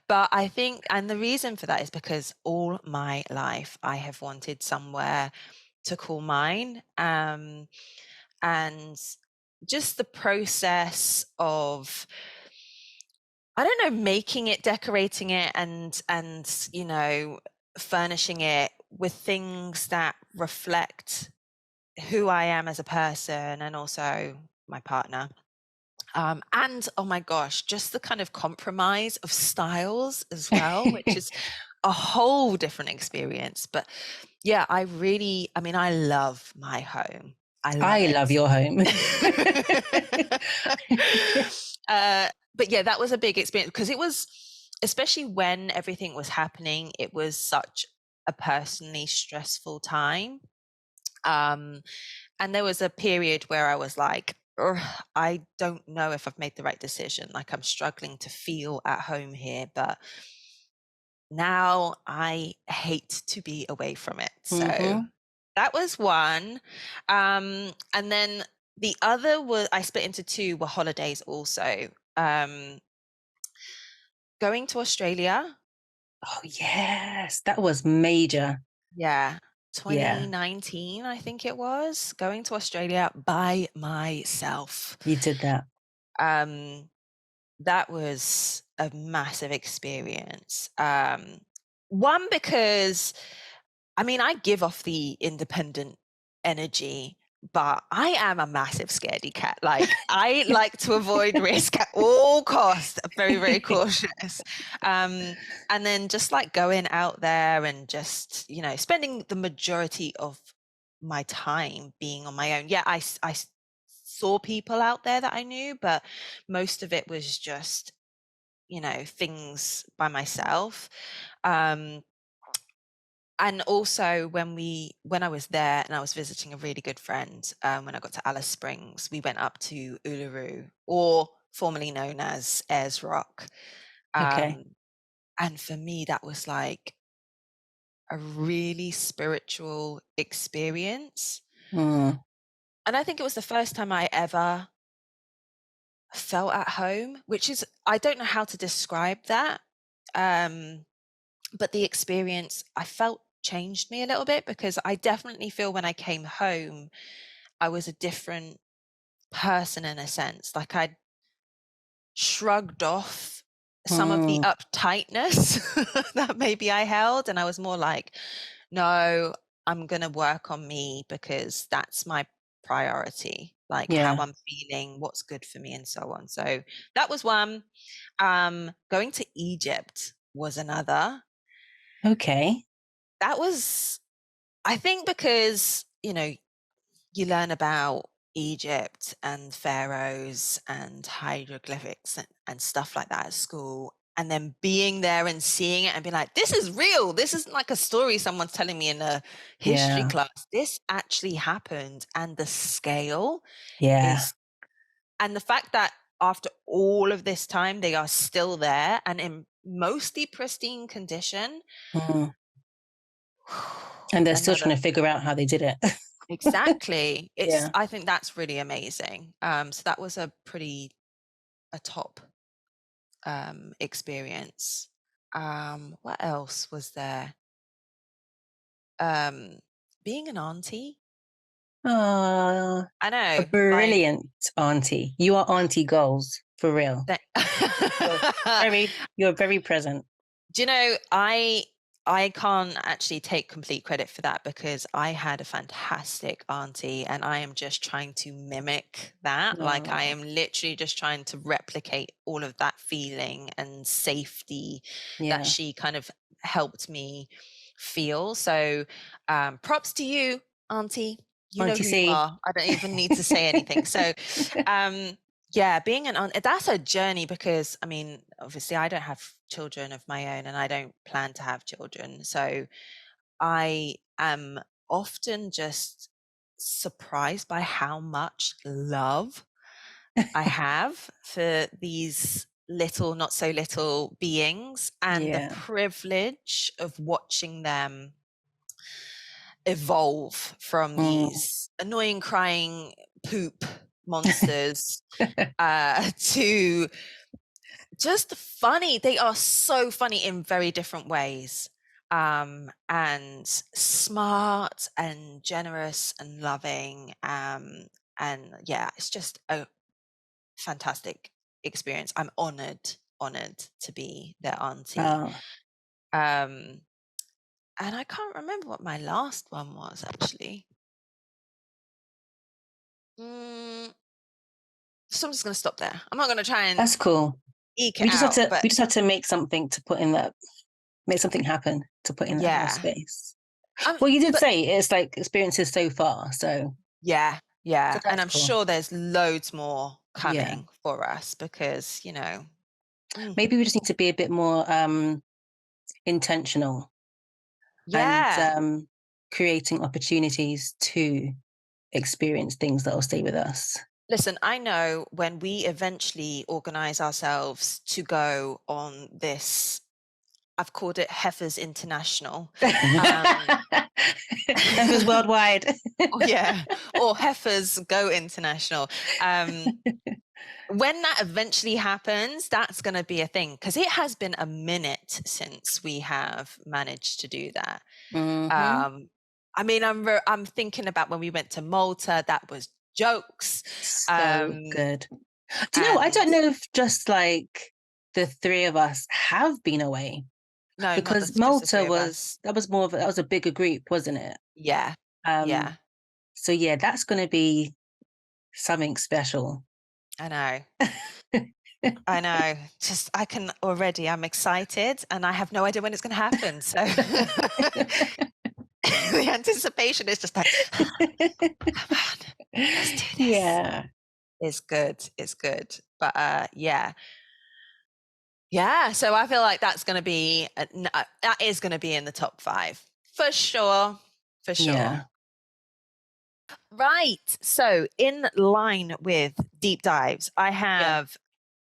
but I think, and the reason for that is because all my life I have wanted somewhere to call mine. And just the process of, I don't know, making it, decorating it, and furnishing it with things that reflect who I am as a person and also my partner. And oh my gosh, just the kind of compromise of styles as well, which is a whole different experience. But yeah, I mean, I love my home. I love I love it. your home. But yeah, that was a big experience because it was, especially when everything was happening, it was such a personally stressful time. And there was a period where I was like, "Ugh, I don't know if I've made the right decision. Like, I'm struggling to feel at home here, but now I hate to be away from it." So Hmm. that was one. And then the other was, I split into 2, were holidays also. Going to Australia. Oh, yes, that was major. Yeah. Yeah, 2019, I think it was, going to Australia by myself. you did that. Um, that was a massive experience. One, because I mean, I give off the independent energy, but I am a massive scaredy cat. Like, I like to avoid risk at all costs. I'm very, very cautious. And then just like going out there and just, spending the majority of my time being on my own. Yeah, I saw people out there that I knew, but most of it was just, things by myself. Um, and also when I was there and I was visiting a really good friend, when I got to Alice Springs, we went up to Uluru, or formerly known as Ayers Rock. Okay. Um, and for me, that was like a really spiritual experience. Mm, And I think it was the first time I ever felt at home, which is, I don't know how to describe that. But the experience I felt changed me a little bit, because I definitely feel when I came home, I was a different person in a sense. Like, I'd shrugged off some of the mm, uptightness that maybe I held. And I was more like, no, I'm going to work on me because that's my priority, like how yeah. I'm feeling, what's good for me, and so on. So that was one. Going to Egypt was another. Okay. That was, I think, because, you learn about Egypt and pharaohs and hieroglyphics and stuff like that at school. And then being there and seeing it and being like, this is real. This isn't like a story someone's telling me in a history Yeah. class. This actually happened. And the scale Yeah. is, and the fact that after all of this time, they are still there and in mostly pristine condition. Mm. And they're still Another, trying to figure out how they did it. exactly. Yeah. I think that's really amazing. So that was a top experience. What else was there? Being an auntie. Oh, I a know, like brilliant auntie. You are auntie goals for real. that. You're very present. Do you know, I can't actually take complete credit for that because I had a fantastic auntie and I am just trying to mimic that. Like I am literally just trying to replicate all of that feeling and safety that she kind of helped me feel. So props to you, auntie. You know Auntie who you C. are. I don't even need to say anything. So yeah, being an aunt, that's a journey because I mean, obviously I don't have children of my own and I don't plan to have children. So I am often just surprised by how much love I have for these little, not so little beings and the privilege of watching them evolve from these annoying crying poop monsters to just funny. They are so funny in very different ways, and smart and generous and loving, and yeah, it's just a fantastic experience. I'm honored to be their auntie. And I can't remember what my last one was actually. So I'm just going to stop there. I'm not going to try and That's cool. eke it out. We just have to make something to put in that, make something happen to put in that little space. Well, you did say it's like experiences so far, so yeah, so and I'm cool. sure there's loads more coming for us because maybe we just need to be a bit more intentional, and creating opportunities to experience things that will stay with us. Listen, I know when we eventually organize ourselves to go on this, I've called it Heifers International. Heifers worldwide. Or Heifers Go International. When that eventually happens, that's going to be a thing because it has been a minute since we have managed to do that. I mean, I'm thinking about when we went to Malta. That was jokes. So good. Do you know? I don't know if just like the three of us have been away. No, because Malta was a bigger group, wasn't it? Yeah. So yeah, that's going to be something special. I know. I know. Just I'm excited and I have no idea when it's going to happen. So the anticipation is just like, come on, let's do this. Yeah. It's good. But yeah. So I feel like that's going to be, that is going to be in the top 5 for sure. Yeah. Right. So in line with deep dives, I have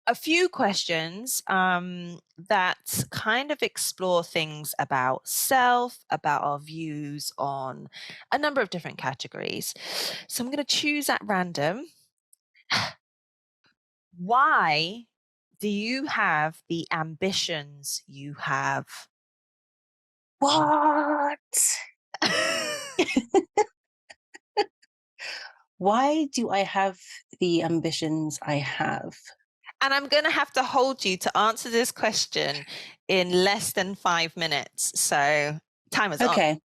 a few questions that kind of explore things about self, about our views on a number of different categories. So I'm going to choose at random. Why do you have the ambitions you have? What? Why do I have the ambitions I have? And I'm going to have to hold you to answer this question in less than 5 minutes. So time is on.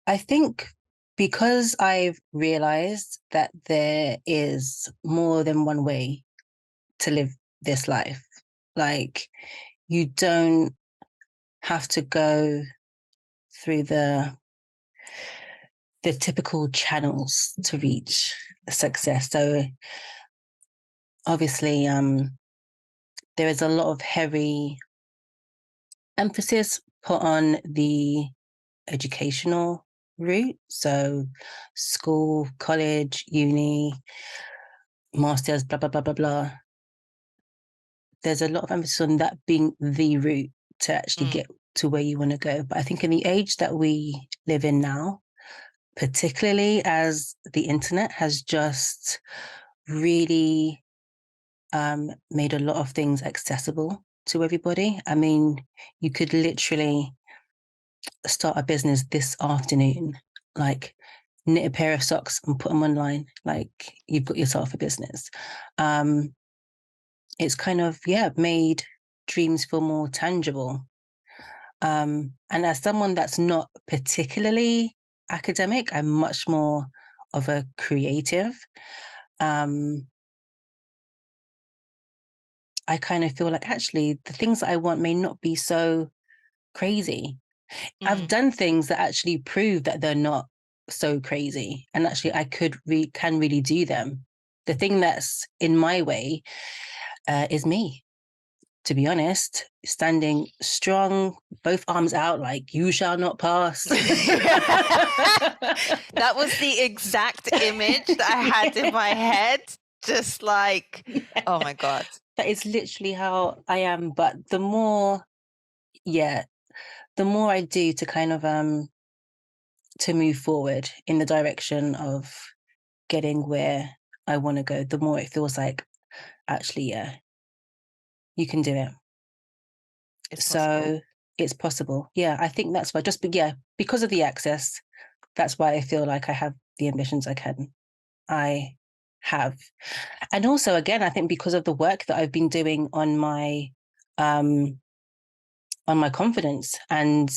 I think because I've realized that there is more than one way to live this life. Like, you don't have to go through the the typical channels to reach success. So obviously, there is a lot of heavy emphasis put on the educational route. So school, college, uni, masters, blah, blah, blah, blah, blah. There's a lot of emphasis on that being the route to actually get to where you want to go. But I think in the age that we live in now, particularly as the internet has just really made a lot of things accessible to everybody. I mean, you could literally start a business this afternoon, like knit a pair of socks and put them online. Like you've got yourself a business. It's kind of, made dreams feel more tangible. And as someone that's not particularly academic, I'm much more of a creative. I kind of feel like actually the things that I want may not be so crazy. I've done things that actually prove that they're not so crazy, and actually I can really do them. The thing that's in my way is me, to be honest, standing strong, both arms out, like you shall not pass. That was the exact image that I had in my head. Just like, oh my God. That is literally how I am. But the more I do to kind of to move forward in the direction of getting where I want to go, the more it feels like actually, you can do it. It's possible. It's possible. Yeah, I think that's why because of the access, that's why I feel like I have the ambitions I have. And also again, I think because of the work that I've been doing on my confidence and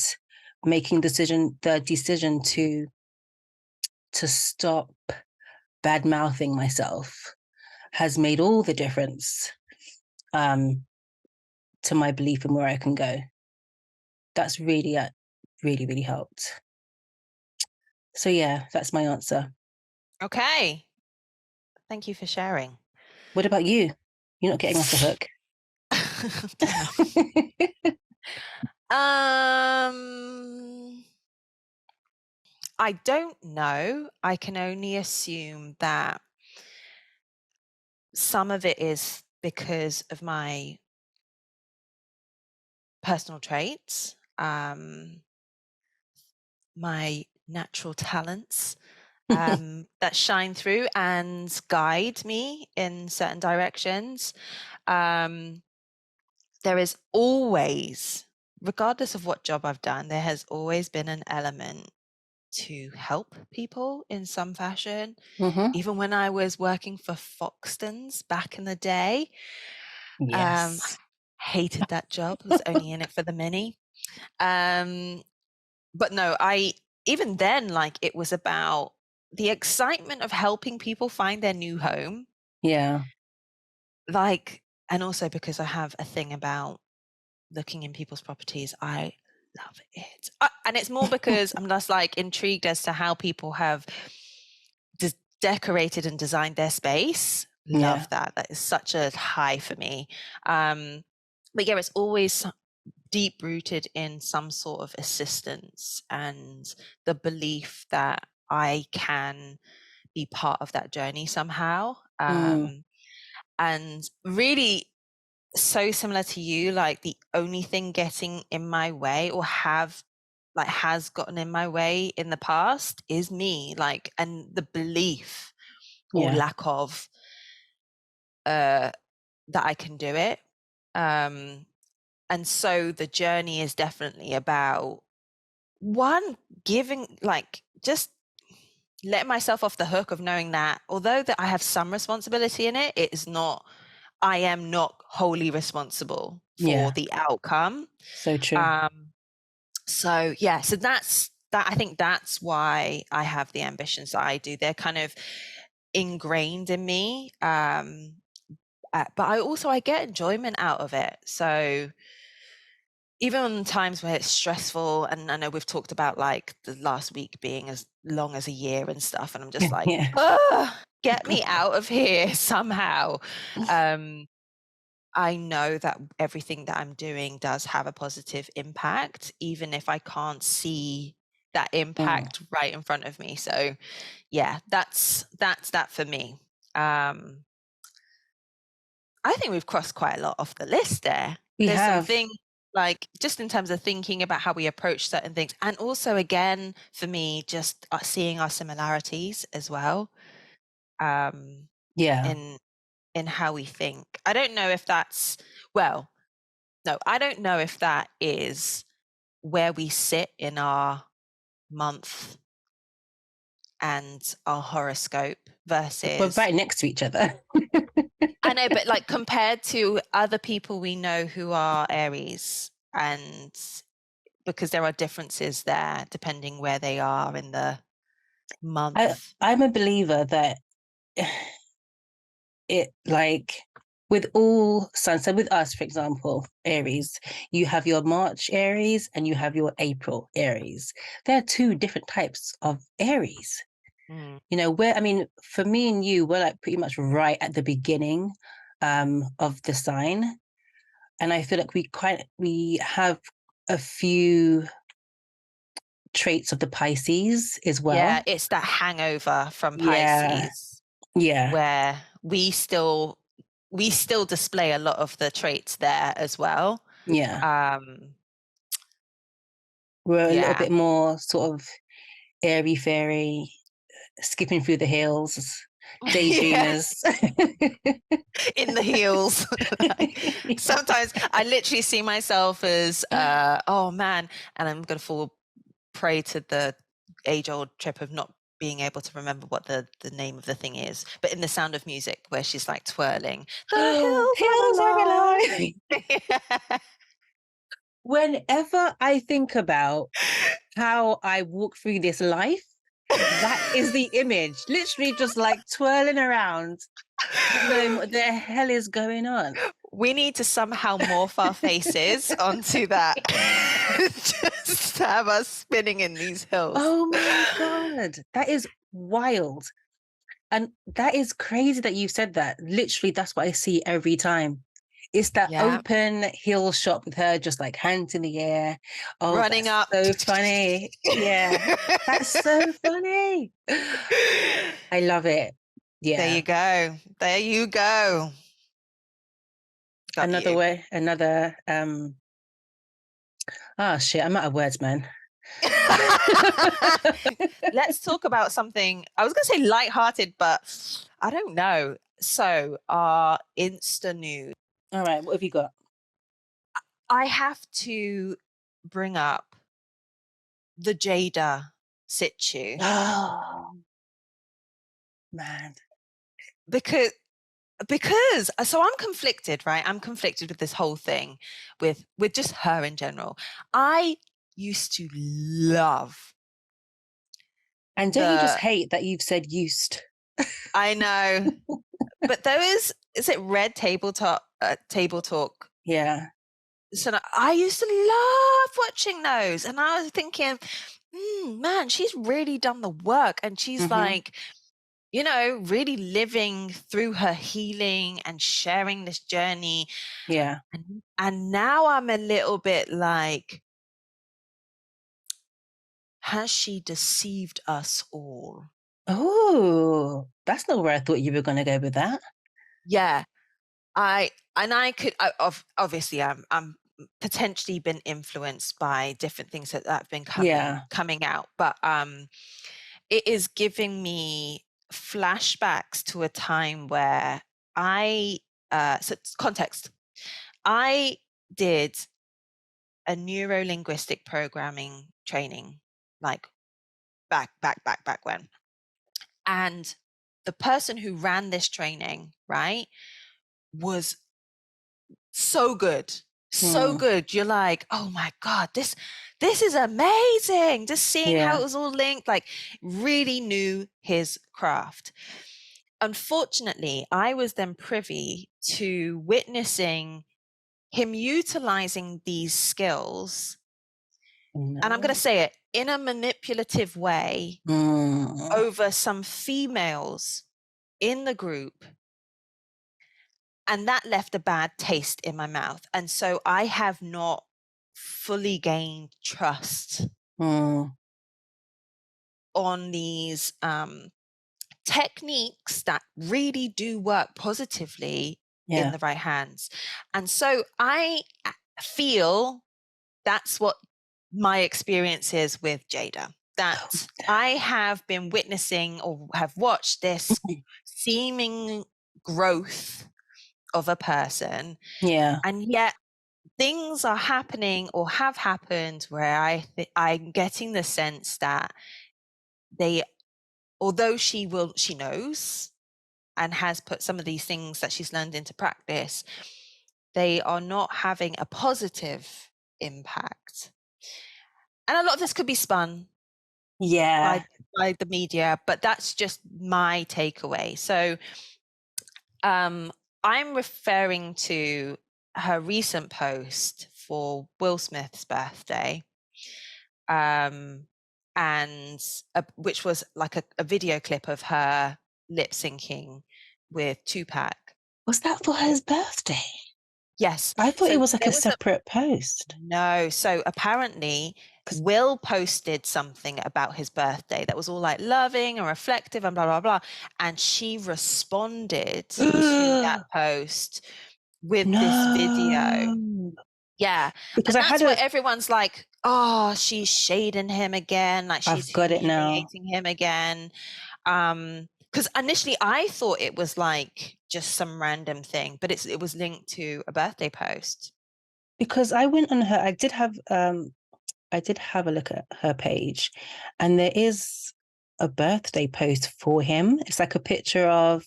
making the decision to stop bad mouthing myself has made all the difference to my belief in where I can go. That's really, really, really helped. So yeah, that's my answer. Okay. Thank you for sharing. What about you? You're not getting off the hook. I don't know. I can only assume that some of it is because of my personal traits, my natural talents that shine through and guide me in certain directions. There is always, regardless of what job I've done, there has always been an element to help people in some fashion. Even when I was working for Foxtons back in the day, Yes. hated that job. I was only in it for the money. But no, even then, like, it was about the excitement of helping people find their new home. Yeah. Like, and also because I have a thing about looking in people's properties. I love it. And it's more because I'm just like intrigued as to how people have decorated and designed their space. Love that. That is such a high for me. But yeah, it's always deep rooted in some sort of assistance and the belief that I can be part of that journey somehow. And really, so similar to you, like the only thing getting in my way or has gotten in my way in the past is me, like, and the belief or lack of that I can do it. And so the journey is definitely about giving, like, just letting myself off the hook of knowing that although that I have some responsibility in it, I am not wholly responsible for the outcome. So true. So that's that. I think that's why I have the ambitions that I do. They're kind of ingrained in me. But I get enjoyment out of it. So even on times where it's stressful, and I know we've talked about like the last week being as long as a year and stuff, and I'm just like, Yeah. get me out of here somehow. I know that everything that I'm doing does have a positive impact, even if I can't see that impact right in front of me. So yeah, that's that for me. I think we've crossed quite a lot off the list there. We There's have. something like just in terms of thinking about how we approach certain things. And also, again, for me, just seeing our similarities as well Yeah. in how we think. I don't know if that's, well, no, I don't know if that is where we sit in our month and our horoscope We're versus, right next to each other. I know, but like compared to other people we know who are Aries, and because there are differences there depending where they are in the month. I'm a believer that it like with all signs, so with us, for example, Aries, you have your March Aries and you have your April Aries. There are two different types of Aries. Mm. You know, I mean, for me and you, we're like pretty much right at the beginning of the sign. And I feel like we have a few traits of the Pisces as Yeah, well. it's that hangover from Yeah. Pisces Yeah. where we still display a lot of the traits there as well. Yeah. Um, We're a little yeah. bit more sort of airy fairy, skipping through the hills, Yeah, daydreamers. in the heels. Like, sometimes I literally see myself as, oh man, and I'm going to fall prey to the age-old trip of not being able to remember what the name of the thing is. But in The Sound of Music, where she's like twirling, the hills Hills are alive. are alive. Whenever I think about how I walk through this life, that is the image. Literally just like twirling around, not knowing what the hell is going on. We need to somehow morph our faces onto that. Just to have us spinning in these hills. Oh my God. That is wild. And that is crazy that you said that. Literally, that's what I see every time. It's that Yeah. open hill shot with her just like hands in the air. Oh, Running that's up. so funny. Yeah, that's so funny. I love it. There Yeah. you go. There you go. Got Another you. way, another shit, I'm out of words, man. Let's talk about something. I was going to say lighthearted, but I don't know. So, our Insta news. All right, what have you got? I have to bring up the Jada situ Oh man. because so I'm conflicted, right? I'm conflicted with this whole thing with just her in general. I used to love And don't you just hate that you've said used? I know, but those, is it Red Table Talk? Yeah. So I used to love watching those, and I was thinking, man, she's really done the work, and she's like, really living through her healing and sharing this journey. Yeah. And now I'm a little bit like, has she deceived us all? Oh, that's not where I thought you were going to go with that. Yeah, obviously I'm potentially been influenced by different things that have been coming out, but it is giving me flashbacks to a time where so context, I did a neuro-linguistic programming training, like back when. And the person who ran this training, right, was so good. So good. You're like, oh my God, this is amazing. Just seeing how it was all linked, like really knew his craft. Unfortunately, I was then privy to witnessing him utilizing these skills, No. and I'm going to say it, in a manipulative way over some females in the group. And that left a bad taste in my mouth. And so I have not fully gained trust on these techniques that really do work positively in the right hands. And so I feel that's what my experience is with Jada, that I have been witnessing or have watched this seeming growth of a person. Yeah. And yet things are happening or have happened where I'm getting the sense that although she knows and has put some of these things that she's learned into practice, they are not having a positive impact. And a lot of this could be spun by the media, but that's just my takeaway. So I'm referring to her recent post for Will Smith's birthday, which was like a video clip of her lip syncing with Tupac. Was that for his birthday? Yes. I thought it was like a separate post. No. So apparently Will posted something about his birthday that was all like loving and reflective and blah, blah, blah. And she responded to that post with this video. Yeah. Because and that's where everyone's like, oh, she's shading him again. Like she's humiliating him again. Because initially I thought it was like just some random thing, but it was linked to a birthday post. Because I went on her, I did have a look at her page, and there is a birthday post for him. It's like a picture of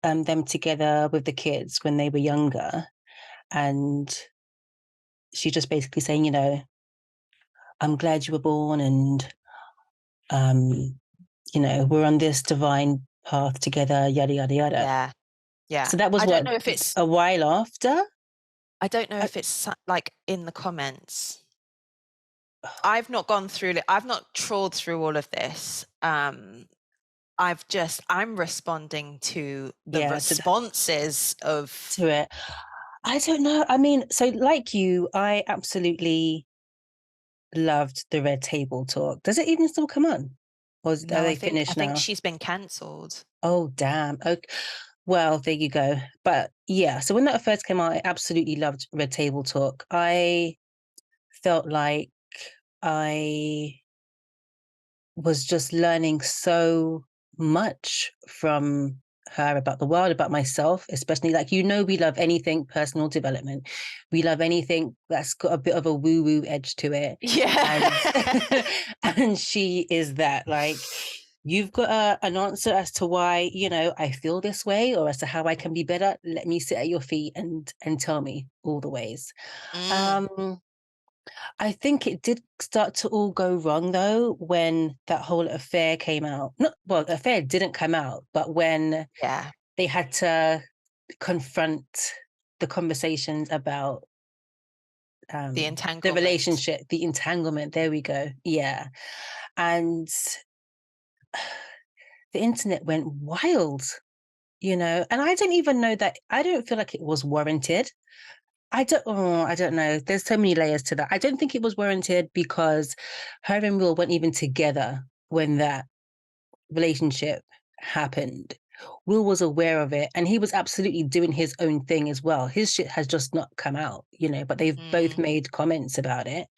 them together with the kids when they were younger, and she's just basically saying, you know, I'm glad you were born, and you know, we're on this divine path together, yada yada yada. Yeah. So that was I don't know if it's a while after. I don't know if it's like in the comments. I've not gone through it. I've not trawled through all of this. I'm responding to the responses to it. I don't know. I mean, so like you, I absolutely loved the Red Table Talk. Does it even still come on? Or are they finished now? I think she's been cancelled. Oh, damn. Okay. Well, there you go. But yeah, so when that first came out, I absolutely loved Red Table Talk. I felt like I was just learning so much from her about the world, about myself, especially like, you know, we love anything personal development. We love anything that's got a bit of a woo-woo edge to it. Yeah. And she is that, like, you've got an answer as to why, you know, I feel this way, or as to how I can be better. Let me sit at your feet and tell me all the ways. I think it did start to all go wrong, though, when that whole affair came out. The affair didn't come out, but when they had to confront the conversations about the entanglement. The relationship, the entanglement. There we go. Yeah. And the internet went wild, you know, and I don't even know that, I don't feel like it was warranted. I don't know. There's so many layers to that. I don't think it was warranted because her and Will weren't even together when that relationship happened. Will was aware of it, and he was absolutely doing his own thing as well. His shit has just not come out, you know, but they've both made comments about it.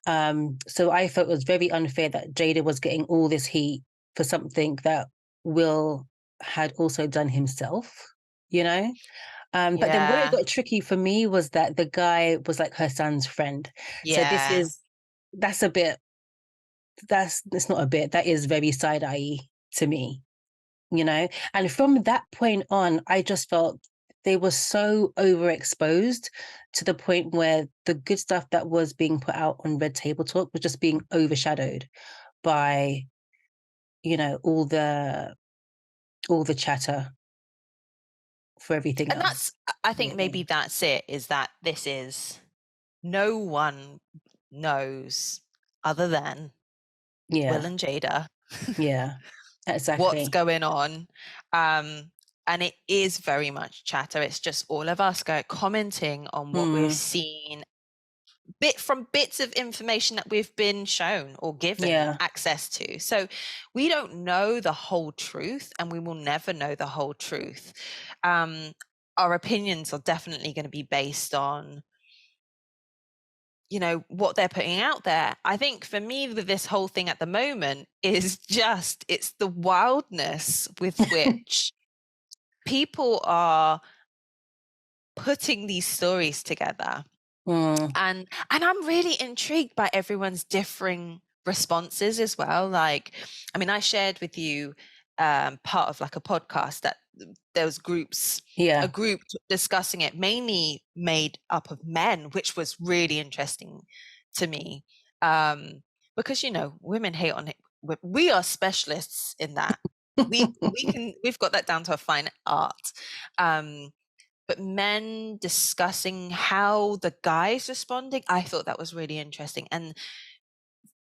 So I felt it was very unfair that Jada was getting all this heat for something that Will had also done himself, you know? But then where it got tricky for me was that the guy was like her son's friend. Yeah. So that's not a bit, that is very side-eye to me, you know? And from that point on, I just felt they were so overexposed to the point where the good stuff that was being put out on Red Table Talk was just being overshadowed by, you know, all the chatter for everything And else. I think Really. maybe that's it, is that this is, no one knows other than Will Yeah. and Jada Yeah. what's Exactly. going on. And it is very much chatter. It's just all of us commenting on what we've seen, from bits of information that we've been shown or given access to. So we don't know the whole truth, and we will never know the whole truth. Our opinions are definitely going to be based on, what they're putting out there. I think for me, with this whole thing at the moment, is just, it's the wildness with which people are putting these stories together. And I'm really intrigued by everyone's differing responses as well. Like, I mean, I shared with you part of like a podcast that there was a group discussing it, mainly made up of men, which was really interesting to me. Because women hate on it. We are specialists in that. We've got that down to a fine art. But men discussing how the guys responding, I thought that was really interesting. And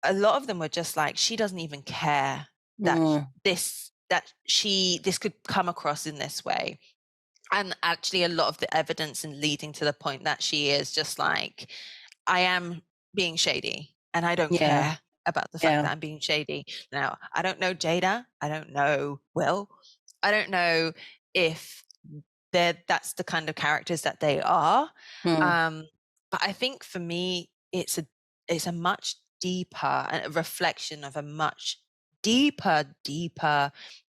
a lot of them were just like, she doesn't even care that this could come across in this way. And actually a lot of the evidence and leading to the point that she is just like, I am being shady and I don't care about the fact that I'm being shady. Now, I don't know Jada. I don't know Will. I don't know if that's the kind of characters that they are. But I think for me, it's a much deeper, a reflection of a much deeper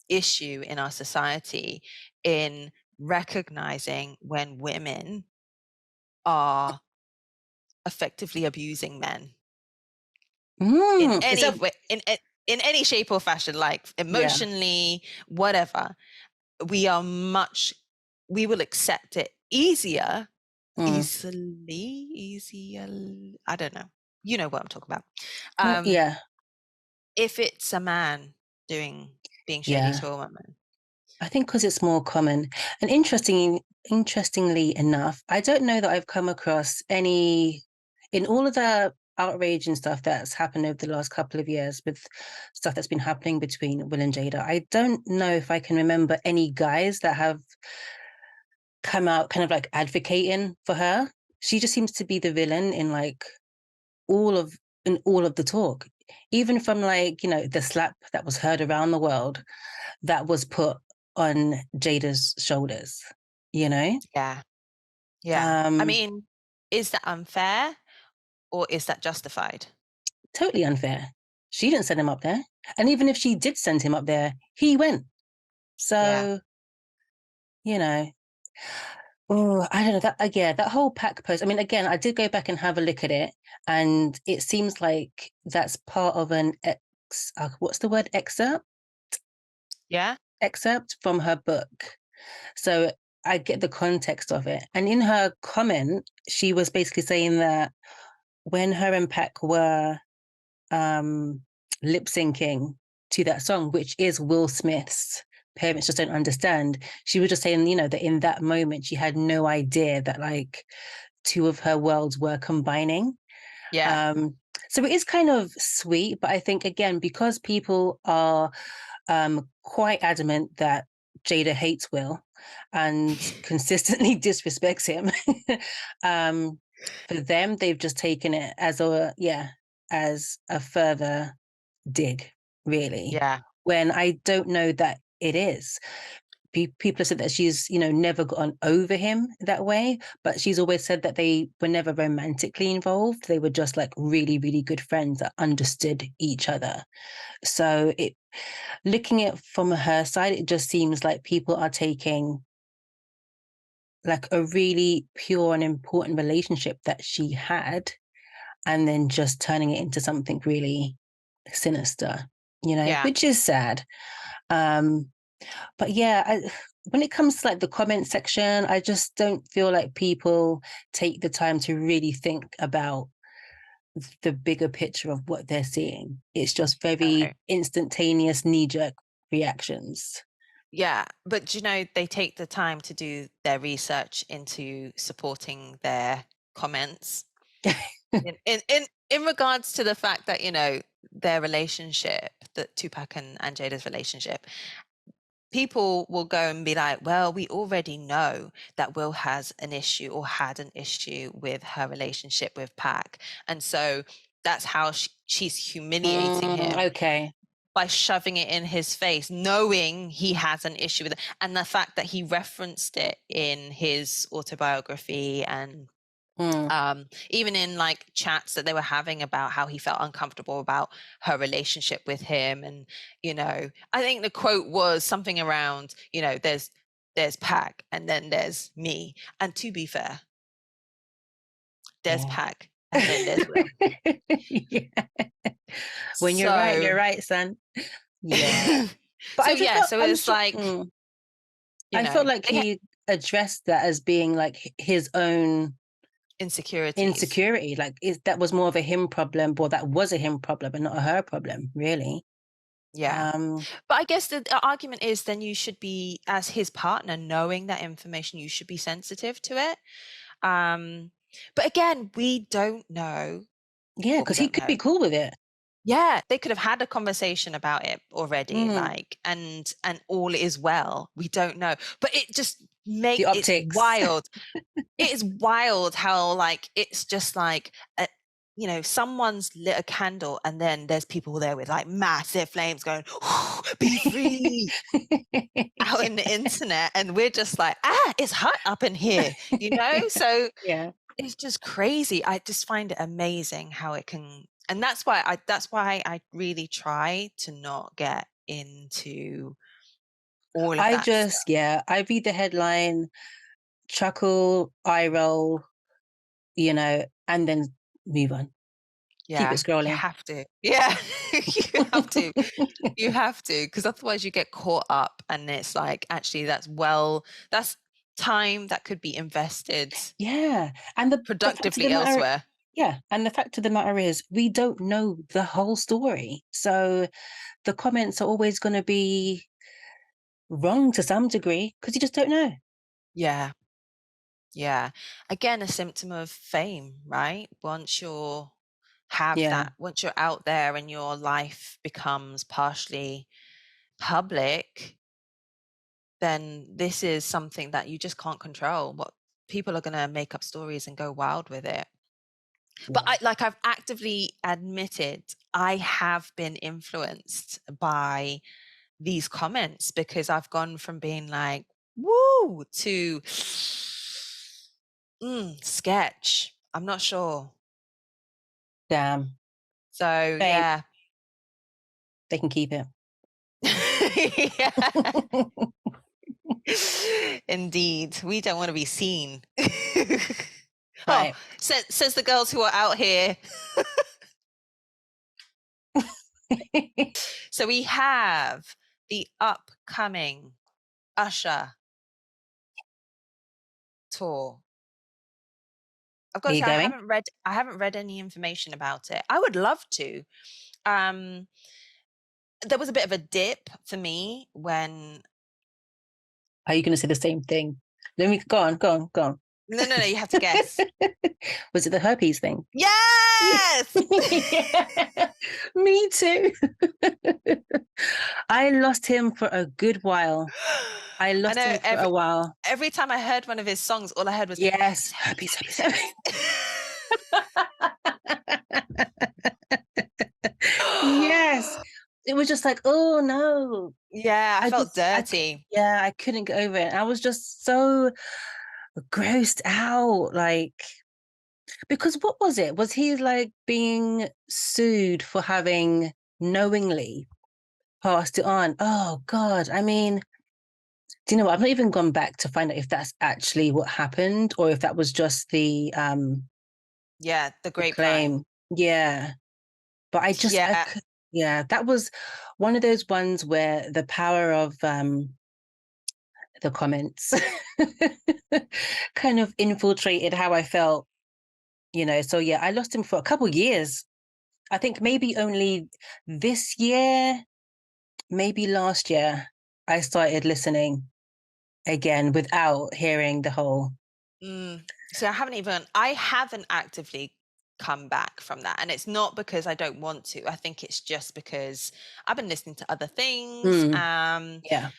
issue in our society, in recognizing when women are effectively abusing men in any way, in any shape or fashion, like emotionally, whatever. We will accept it easier. I don't know. You know what I'm talking about. If it's a man being shady to a woman. I think because it's more common. And interestingly enough, I don't know that I've come across any, in all of the outrage and stuff that's happened over the last couple of years with stuff that's been happening between Will and Jada, I don't know if I can remember any guys that have come out kind of like advocating for her. She just seems to be the villain in like all of the talk, even from like, the slap that was heard around the world that was put on Jada's shoulders, Yeah. I mean, is that unfair or is that justified? Totally unfair. She didn't send him up there. And even if she did send him up there, he went. So, oh, I don't know that. That whole pack post. I mean, again, I did go back and have a look at it, and it seems like that's part of an what's the word? Excerpt. Yeah. Excerpt from her book. So I get the context of it. And in her comment, she was basically saying that when her and Pac were lip syncing to that song, which is Will Smith's Parents Just Don't Understand, she was just saying, that in that moment, she had no idea that like two of her worlds were combining. Yeah. So it is kind of sweet, but I think, again, because people are quite adamant that Jada hates Will and consistently disrespects him, for them, they've just taken it as a further dig, really. Yeah. When I don't know that it is. People have said that she's, never gotten over him that way, but she's always said that they were never romantically involved. They were just like really, really good friends that understood each other. So looking at from her side, it just seems like people are taking like a really pure and important relationship that she had and then just turning it into something really sinister, which is sad. But yeah, when it comes to like the comment section, I just don't feel like people take the time to really think about the bigger picture of what they're seeing. It's just very instantaneous knee-jerk reactions. Yeah, but you know, they take the time to do their research into supporting their comments in regards to the fact that, you know, their relationship, that Tupac and Jada's relationship, people will go and be like, well, we already know that Will has an issue or had an issue with her relationship with Pac. And so that's how she's humiliating him Okay. by shoving it in his face, knowing he has an issue with it. And the fact that he referenced it in his autobiography and even in like chats that they were having about how he felt uncomfortable about her relationship with him. And, you know, I think the quote was something around, you know, there's Pac and then there's me. And to be fair, there's Yeah. Pac and then there's Will. Yeah. When So, you're right, son. Yeah. But so I just yeah, felt, so I'm it's sure, like, you I felt know, like he addressed that as being like his own insecurities. insecurity. Like that was more of a him problem, or that was a him problem and not a her problem, really. Yeah. But I guess the argument is then you should be, as his partner, knowing that information, you should be sensitive to it. But again, we don't know Yeah, what we because he don't could be know. cool with it. Yeah, they could have had a conversation about it already, Mm, like, and all is well. We don't know. But it just the it's optics. wild. It is wild how like it's just like you know, someone's lit a candle and then there's people there with like massive flames going, be free out in the internet, and we're just like, it's hot up in here, you know? So Yeah. it's just crazy. I just find it amazing how it can, and that's why I really try to not get into all of that stuff. I read the headline, chuckle, eye roll, and then move on. Keep it Yeah, you scrolling. have to. Yeah, you have to. You have to, because otherwise you get caught up and it's like, actually, that's time that could be invested Yeah. And the fact of productively the matter, elsewhere. yeah. And the fact of the matter is, we don't know the whole story. So the comments are always going to be wrong to some degree because you just don't know. Yeah. Yeah. Again, a symptom of fame, right? Yeah. Once you're out there and your life becomes partially public, then this is something that you just can't control. What people are going to make up stories and go wild with it. But Yeah. I've actively admitted I have been influenced by these comments, because I've gone from being like, woo, to sketch. I'm not sure. Damn. So Babe, yeah. they can keep it. Yeah. Indeed. We don't want to be seen. Oh, Right. says the girls who are out here. So we have the upcoming Usher tour. I've got Are to you say, going? I haven't read any information about it. I would love to. Um, there was a bit of a dip for me when. Are you going to say the same thing? Let me go on, go on, go on. No, you have to guess. Was it the herpes thing? Yes. Yeah, me too. I lost him for a good while. I I lost know him for a while. every time I heard one of his songs, all I heard was Yes, herpes, herpes, herpes, herpes, yes. It was just like, oh no. Yeah, I I felt just, dirty. yeah, I couldn't get over it. I was just so grossed out. Like, because what was it? Was he like being sued for having knowingly passed it on? Oh God. I mean, do you know what? I've not even gone back to find out if that's actually what happened or if that was just Yeah, the the grapevine. claim. Yeah. But Yeah, yeah, that was one of those ones where the power of the comments kind of infiltrated how I felt. So yeah, I lost him for a couple years. I think maybe only this year, maybe last year. I started listening again without hearing the whole. So I haven't actively come back from that. And it's not because I don't want to. I think it's just because I've been listening to other things. Yeah.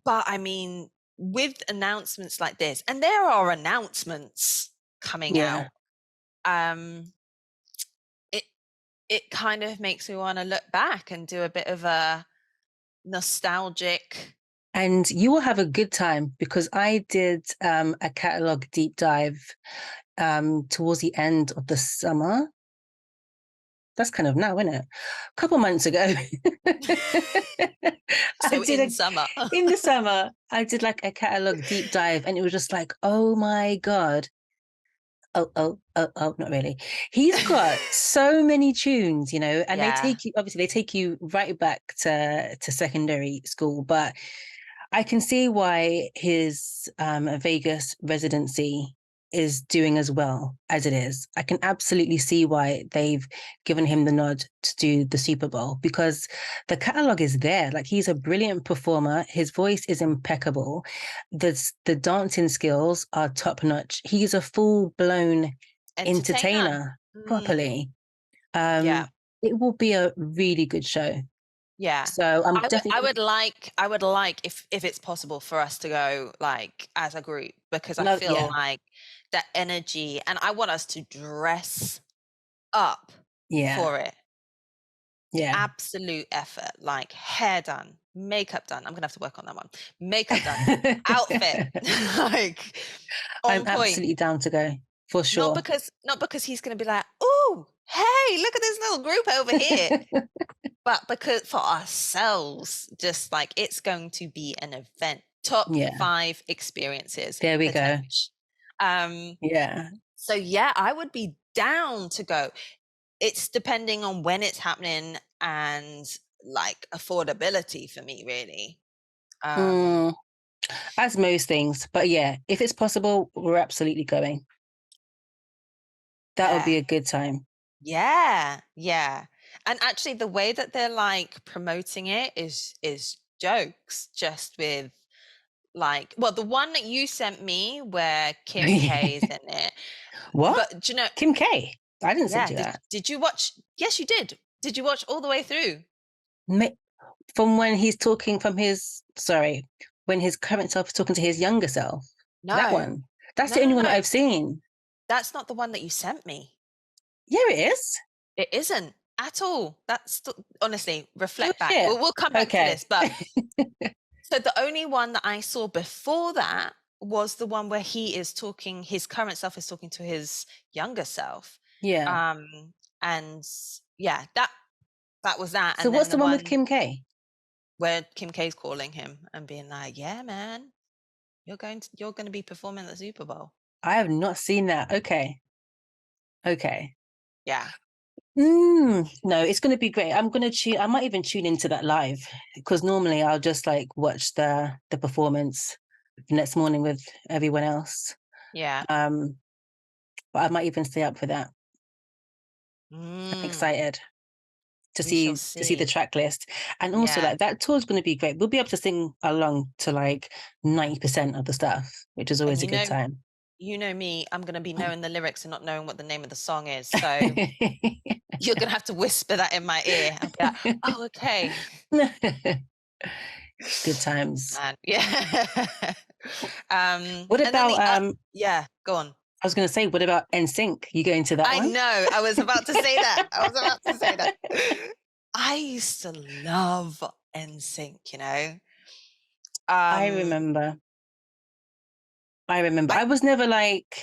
But I mean, with announcements like this, and there are announcements coming out, it it kind of makes me want to look back and do a bit of a nostalgic. And you will have a good time because I did a catalog deep dive towards the end of the summer. That's kind of now, isn't it? A couple months ago. So summer. In the summer, I did like a catalog deep dive and it was just like, oh my God. Oh, not really. He's got so many tunes, and they take you right back to secondary school, but I can see why his Vegas residency is doing as well as it is. I can absolutely see why they've given him the nod to do the Super Bowl because the catalog is there. Like he's a brilliant performer. His voice is impeccable. The dancing skills are top notch. He's a full blown entertainer properly. Yeah. It will be a really good show. Yeah. So I would like if it's possible for us to go like as a group because I feel like that energy and I want us to dress up for it. Yeah. Absolute effort, like hair done, makeup done. I'm gonna have to work on that one. Makeup done, outfit, like I'm absolutely down to go for sure. Not because he's gonna be like, oh, hey, look at this little group over here. But because for ourselves, just like it's going to be an event. Top 5 experiences. There we go. So yeah, I would be down to go. It's depending on when it's happening and like affordability for me, really. As most things, but yeah, if it's possible, we're absolutely going. That would be a good time. Yeah. And actually the way that they're like promoting it is jokes, just with like, well, the one that you sent me where Kim K is in it. What? But do you know Kim K? I didn't send you that. Did you watch? Yes, you did. Did you watch all the way through? From when he's talking when his current self is talking to his younger self. No. That one. That's the only one that I've seen. That's not the one that you sent me. Yeah, it is. It isn't at all. That's honestly, reflect back. We'll come back to this, but so the only one that I saw before that was the one where he is talking, his current self is talking to his younger self. Yeah. And yeah, that was that. So and what's the one with Kim K? Where Kim K's calling him and being like, yeah, man, you're going to be performing at the Super Bowl. I have not seen that. Okay. Yeah. No, it's going to be great. I might even tune into that live because normally I'll just like watch the performance the next morning with everyone else. Yeah. But I might even stay up for that. I'm excited to see the track list. And also like that tour is going to be great. We'll be able to sing along to like 90% of the stuff, which is always a good time. You know me, I'm going to be knowing the lyrics and not knowing what the name of the song is. So you're going to have to whisper that in my ear. I'll be like, oh, okay. Good times. Yeah. What about yeah, go on. I was going to say, what about NSYNC? You going to that one? I know. I was about to say that. I used to love NSYNC, I remember. I was never like,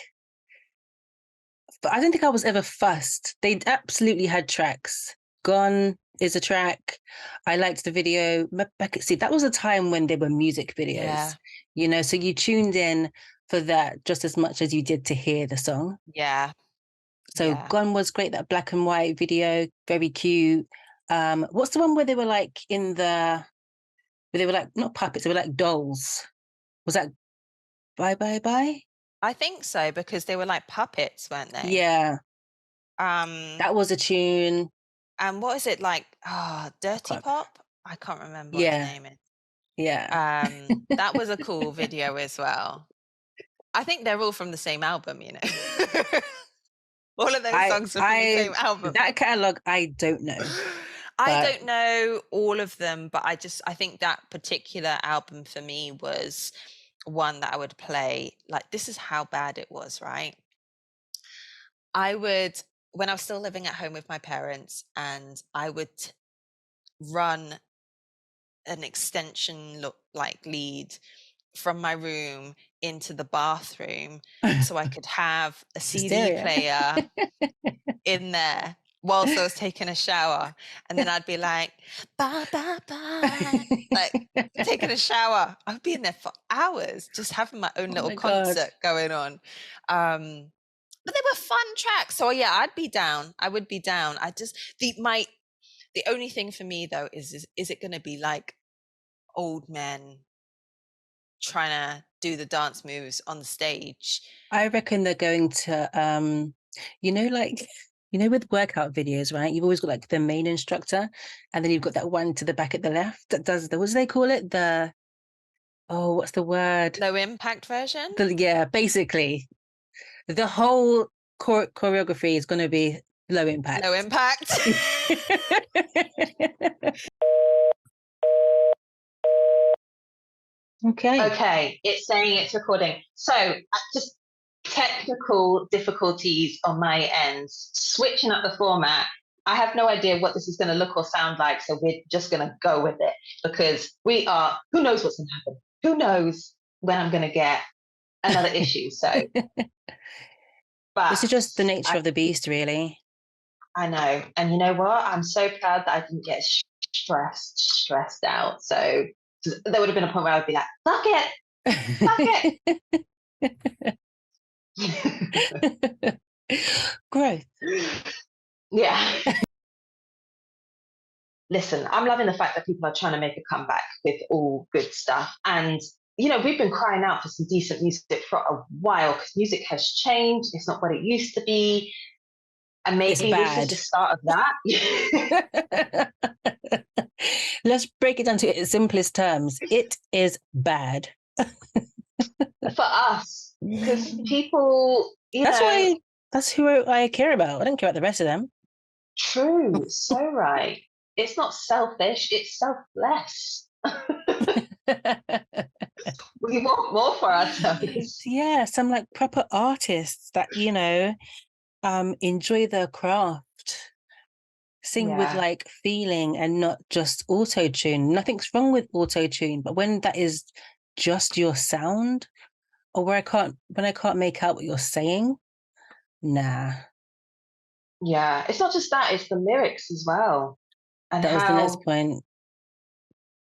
but I don't think I was ever fussed. They absolutely had tracks. Gone is a track. I liked the video. See, that was a time when there were music videos, so you tuned in for that just as much as you did to hear the song. Yeah. So Gone was great, that black and white video, very cute. What's the one where they were like where they were like, not puppets, they were like dolls? Was that Bye Bye Bye? I think so, because they were like puppets, weren't they? Yeah. That was a tune. And what is it like? Dirty Pop? I can't remember what the name is. Yeah. That was a cool video as well. I think they're all from the same album, you know. All of those songs are from the same album. That catalog, I don't know. I don't know all of them, but I think that particular album for me was one that I would play. Like, this is how bad it was, right? When I was still living at home with my parents, and I would run an extension lead from my room into the bathroom so I could have a CD player in there whilst I was taking a shower. And then I'd be like, bye, bye, bye. Like, taking a shower. I'd be in there for hours, just having my own little concert going on. But they were fun tracks. So yeah, I'd be down. I would be down. The only thing for me though is it going to be like old men trying to do the dance moves on the stage? I reckon they're going to, with workout videos, right? You've always got like the main instructor, and then you've got that one to the back at the left that does what do they call it? What's the word? Low impact version? Yeah, basically. The whole choreography is going to be low impact. Low impact. Okay, it's saying it's recording. So just technical difficulties on my end, switching up the format. I have no idea what this is going to look or sound like, so we're just going to go with it because who knows what's going to happen? Who knows when I'm going to get another issue? So, but this is just the nature of the beast, really. I know. And you know what? I'm so proud that I didn't get stressed out. So there would have been a point where I would be like, fuck it. Growth. Yeah. Listen, I'm loving the fact that people are trying to make a comeback with all good stuff. And, we've been crying out for some decent music for a while because music has changed. It's not what it used to be. And maybe this is the start of that. Let's break it down to its simplest terms. It is bad. For us, because people, that's who I care about. I don't care about the rest of them. True, so right. It's not selfish, it's selfless. We want more for ourselves. Yeah, some like proper artists that, enjoy their craft. Sing with like feeling and not just auto-tune. Nothing's wrong with auto-tune, but when that is just your sound, or when I can't make out what you're saying, nah. Yeah, it's not just that, it's the lyrics as well. And that was the next point.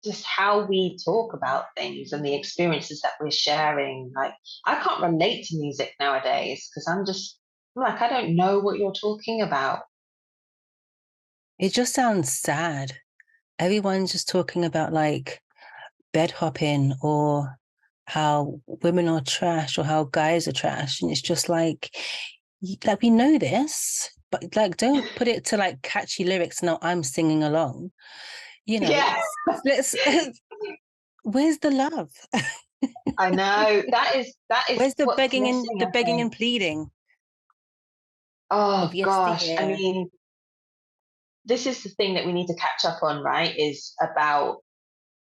Just how we talk about things and the experiences that we're sharing. Like, I can't relate to music nowadays because I'm like, I don't know what you're talking about. It just sounds sad. Everyone's just talking about like bed hopping or how women are trash or how guys are trash. And it's just like we know this, but like, don't put it to like catchy lyrics. Now I'm singing along, let's where's the love? I know that is where's the begging and pleading? Oh gosh, I mean, this is the thing that we need to catch up on, right? Is about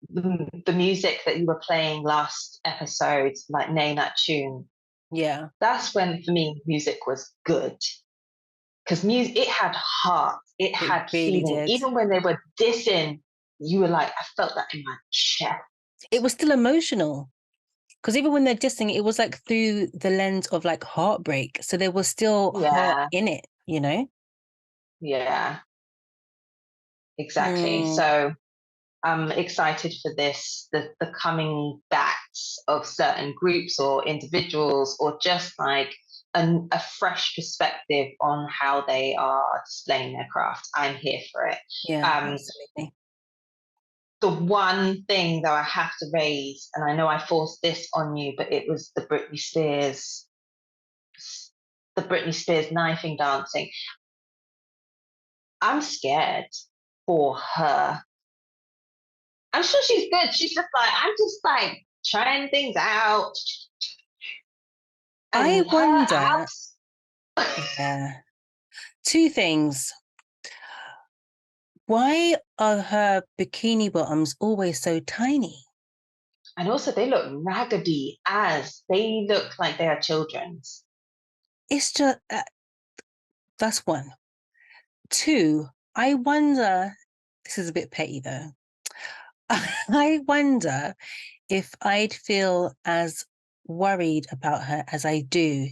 the music that you were playing last episode, like Name That Tune. Yeah, that's when for me music was good because music, it had heart, it had really feeling. Even when they were dissing, you were like, I felt that in my chest. It was still emotional. Because even when they're dissing, it was like through the lens of like heartbreak. So there was still heart in it, Yeah, exactly. So I'm excited for this, the coming backs of certain groups or individuals, or just like a fresh perspective on how they are displaying their craft. I'm here for it. Yeah, absolutely. The one thing that I have to raise, and I know I forced this on you, but it was the Britney Spears knifing dancing. I'm scared for her I'm sure she's good. She's just like, I'm just like trying things out. I And her wonder, abs. yeah, two things. Why are her bikini bottoms always so tiny? And also, they look raggedy as they look like they are children's. It's just, that's one. Two, I wonder, this is a bit petty though. I wonder if I'd feel as worried about her as I do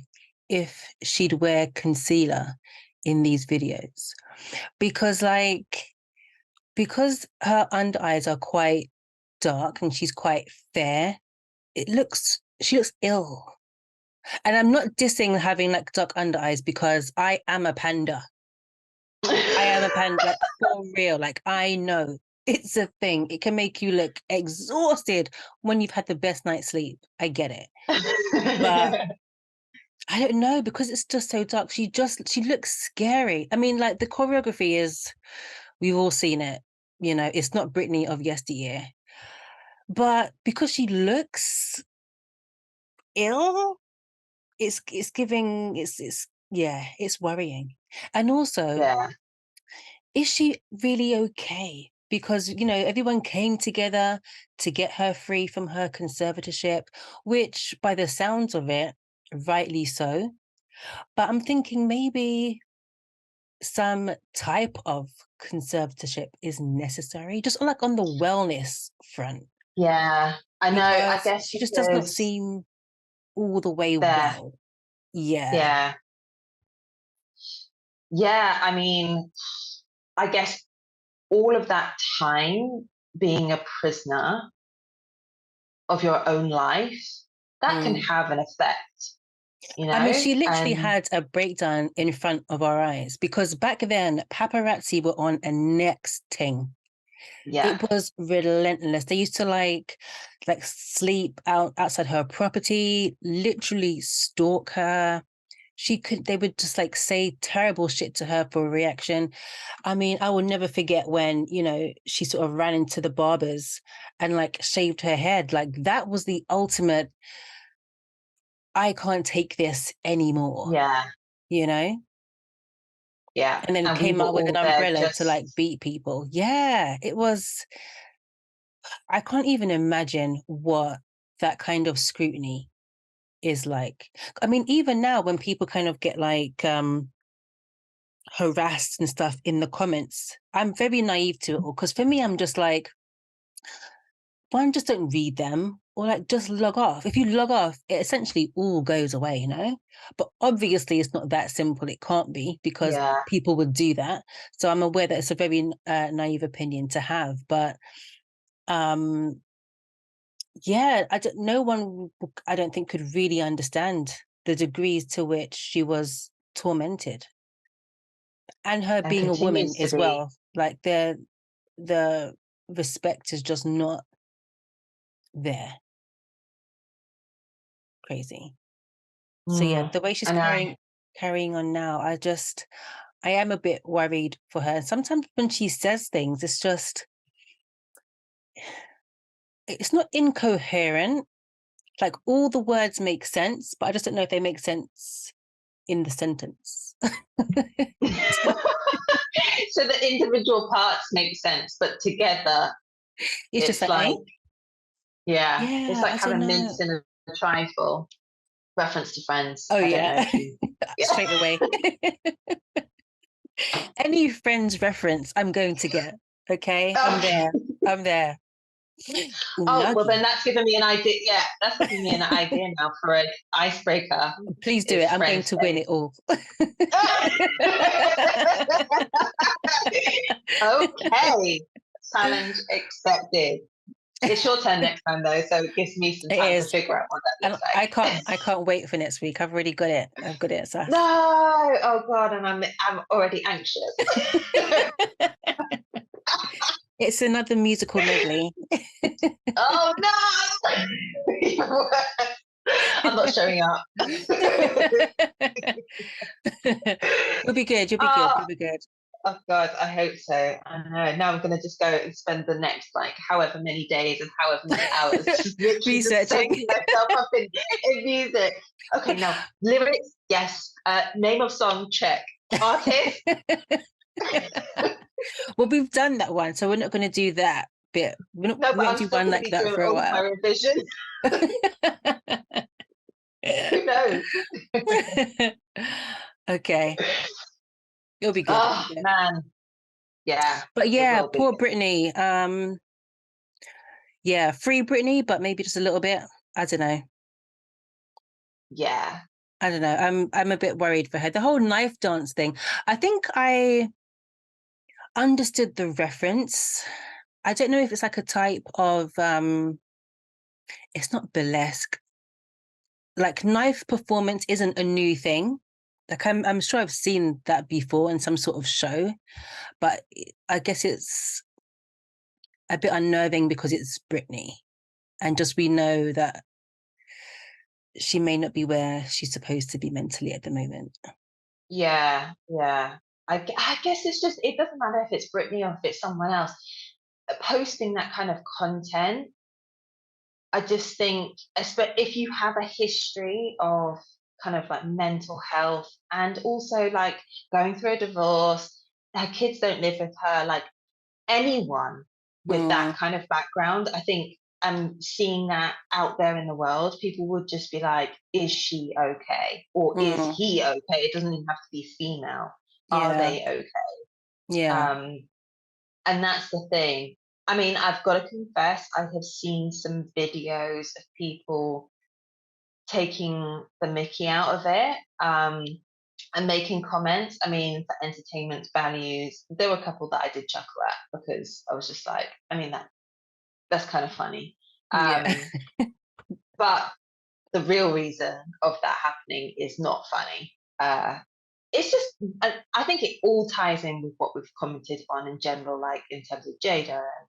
if she'd wear concealer in these videos. Because, because her under eyes are quite dark and she's quite fair, she looks ill. And I'm not dissing having like dark under eyes because I am a panda. I am a panda, like for real. Like I know it's a thing. It can make you look exhausted when you've had the best night's sleep. I get it. But I don't know because it's just so dark. She looks scary. I mean, like the choreography is, we've all seen it. You know, it's not Britney of yesteryear. But because she looks ill, it's giving it's yeah, it's worrying. And also, Yeah. is she really okay? Because, you know, everyone came together to get her free from her conservatorship, which by the sounds of it, rightly so. But I'm thinking maybe some type of conservatorship is necessary, just like on the wellness front, Yeah. I know. I because guess she just does not because seem all the way there. well. Yeah. Yeah. Yeah. I mean, I guess all of that time being a prisoner of your own life, that can Mm. have an effect, I mean, she literally And had a breakdown in front of our eyes because back then paparazzi were on a next thing. yeah. It was relentless. They used to like sleep outside her property, literally stalk her. They would just like say terrible shit to her for a reaction. I mean, I will never forget when, you know, she sort of ran into the barbers and like shaved her head. Like that was the ultimate, I can't take this anymore, Yeah. you know? Yeah. And then And we came were out with an all there umbrella to like just, beat people. Yeah, it was, I can't even imagine what that kind of scrutiny is like. I mean, even now when people kind of get like harassed and stuff in the comments, I'm very naive to it all. Because for me, I'm just like, one, just don't read them or like just log off. If you log off, it essentially all goes away, you know? But obviously, it's not that simple. It can't be because yeah. people would do that. So I'm aware that it's a very naive opinion to have. But um, yeah, no one, I don't think, could really understand the degrees to which she was tormented and her And being a woman continues to as be. well. Like the respect is just not there. Crazy. So yeah, Mm, the way she's I know. carrying on now, I am a bit worried for her. Sometimes when she says things, it's not incoherent. Like all the words make sense, but I just don't know if they make sense in the sentence. So the individual parts make sense, but together It's just it's like, eh? like, yeah, it's Yeah, like I don't having know. mince in a trifle. Reference to Friends. Oh I don't know yeah, if you. Yeah. straight away. Any Friends reference I'm going to get. Okay, I'm Oh, there. I'm there. oh, well, then Unagi. that's given me an idea. Yeah, that's given me an idea now for an icebreaker. Please do it. If I'm going Friends to win say. it all. Okay, challenge accepted. It's your turn next time though, so it gives me some It time to is. figure out what that And looks like. I can't wait for next week. I've already got it. I've got it, No, Saf. oh God, and I'm already anxious. It's another musical medley. Oh no! I'm not showing up. You'll be good. You'll be good. Oh, You'll be good. Oh God, I hope so. I know. Now I'm gonna just go and spend the next like however many days and however many hours just literally just Researching. soaking myself up in music. Okay, now lyrics, yes. Name of song, check. Artist. Well, we've done that one, so we're not going to do that bit. We No, but won't I'm do still one gonna like be that doing for a all my while. revision. Who knows? Okay, it'll be good. Oh man. Yeah. But It yeah, will be. poor Brittany. Yeah, free Brittany, but maybe just a little bit. I don't know. Yeah. I don't know. I'm a bit worried for her. The whole knife dance thing. I think I understood the reference. I don't know if it's like a type of it's not burlesque. Like knife performance isn't a new thing. Like I'm sure I've seen that before in some sort of show, but I guess it's a bit unnerving because it's Britney. And just we know that she may not be where she's supposed to be mentally at the moment. Yeah. Yeah. I guess it's just it doesn't matter if it's Britney or if it's someone else. Posting that kind of content, I just think, if you have a history of kind of like mental health and also like going through a divorce, her kids don't live with her, like anyone with that kind of background, I think seeing that out there in the world, people would just be like, is she okay? Or is he okay? It doesn't even have to be female. Are Yeah. they okay? Yeah. And that's the thing. I mean, I've got to confess, I have seen some videos of people taking the mickey out of it, and making comments. I mean, for entertainment values, there were a couple that I did chuckle at because I was just like, I mean, that's kind of funny. Yeah. But the real reason of that happening is not funny. It's just, I think it all ties in with what we've commented on in general, like in terms of Jada and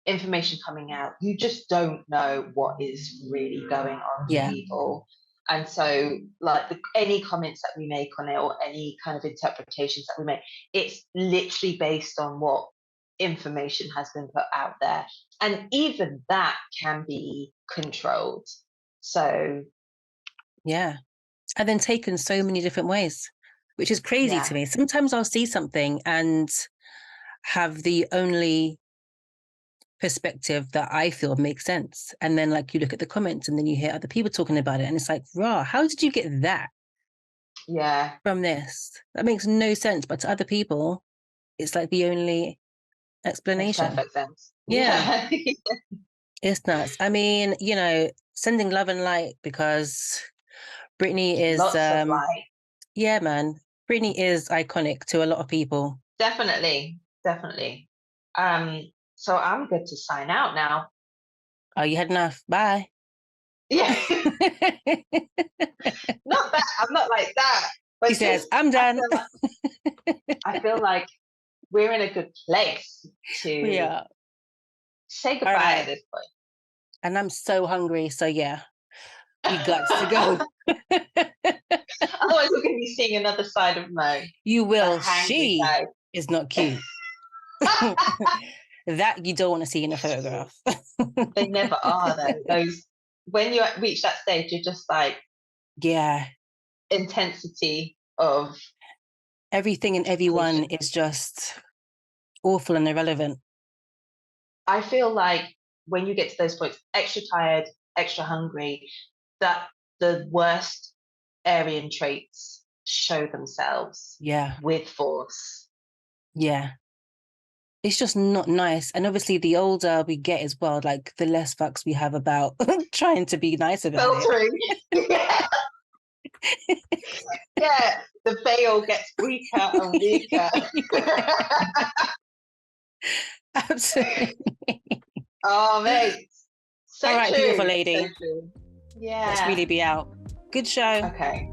information coming out. You just don't know what is really going on with Yeah. people. And so, like, any comments that we make on it or any kind of interpretations that we make, it's literally based on what information has been put out there. And even that can be controlled. So, Yeah. And then taken so many different ways, which is crazy yeah. to me. Sometimes I'll see something and have the only perspective that I feel makes sense. And then like you look at the comments and then you hear other people talking about it. And it's like, rah, how did you get that Yeah. from this? That makes no sense. But to other people, it's like the only Makes explanation. perfect sense. Yeah. Yeah. It's nuts. I mean, sending love and light because Britney is Lots of light. yeah, man. Britney is iconic to a lot of people. Definitely. Definitely. So I'm good to sign out now. Oh, you had enough. Bye. Yeah. Not that. I'm not like that. But She says, I'm done. I feel like we're in a good place to Yeah. say goodbye right. at this point. And I'm so hungry. So yeah, we got to go. Otherwise, we're going to be seeing another side of Mo. You will. The hangry She side. is not cute. That you don't want to see in a photograph. They never are, though. Those, when you reach that stage, you're just like, Yeah. intensity of Everything and everyone is just awful and irrelevant. I feel like when you get to those points, extra tired, extra hungry, that the worst Aryan traits show themselves. Yeah. With force. Yeah. It's just not nice. And obviously the older we get as well, like the less fucks we have about trying to be nice about Filtering. Yeah. Yeah. The veil gets weaker and weaker. Absolutely. Oh, mate. So all right, true. beautiful lady. So true. Yeah. Let's really be out. Good show. Okay.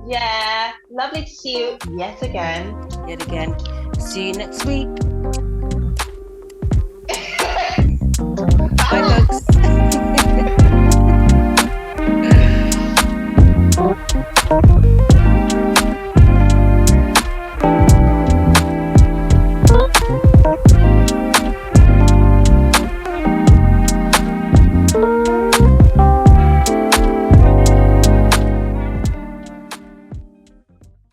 Yeah. Lovely to see you yet again. Yet again. See you next week. Bye, folks.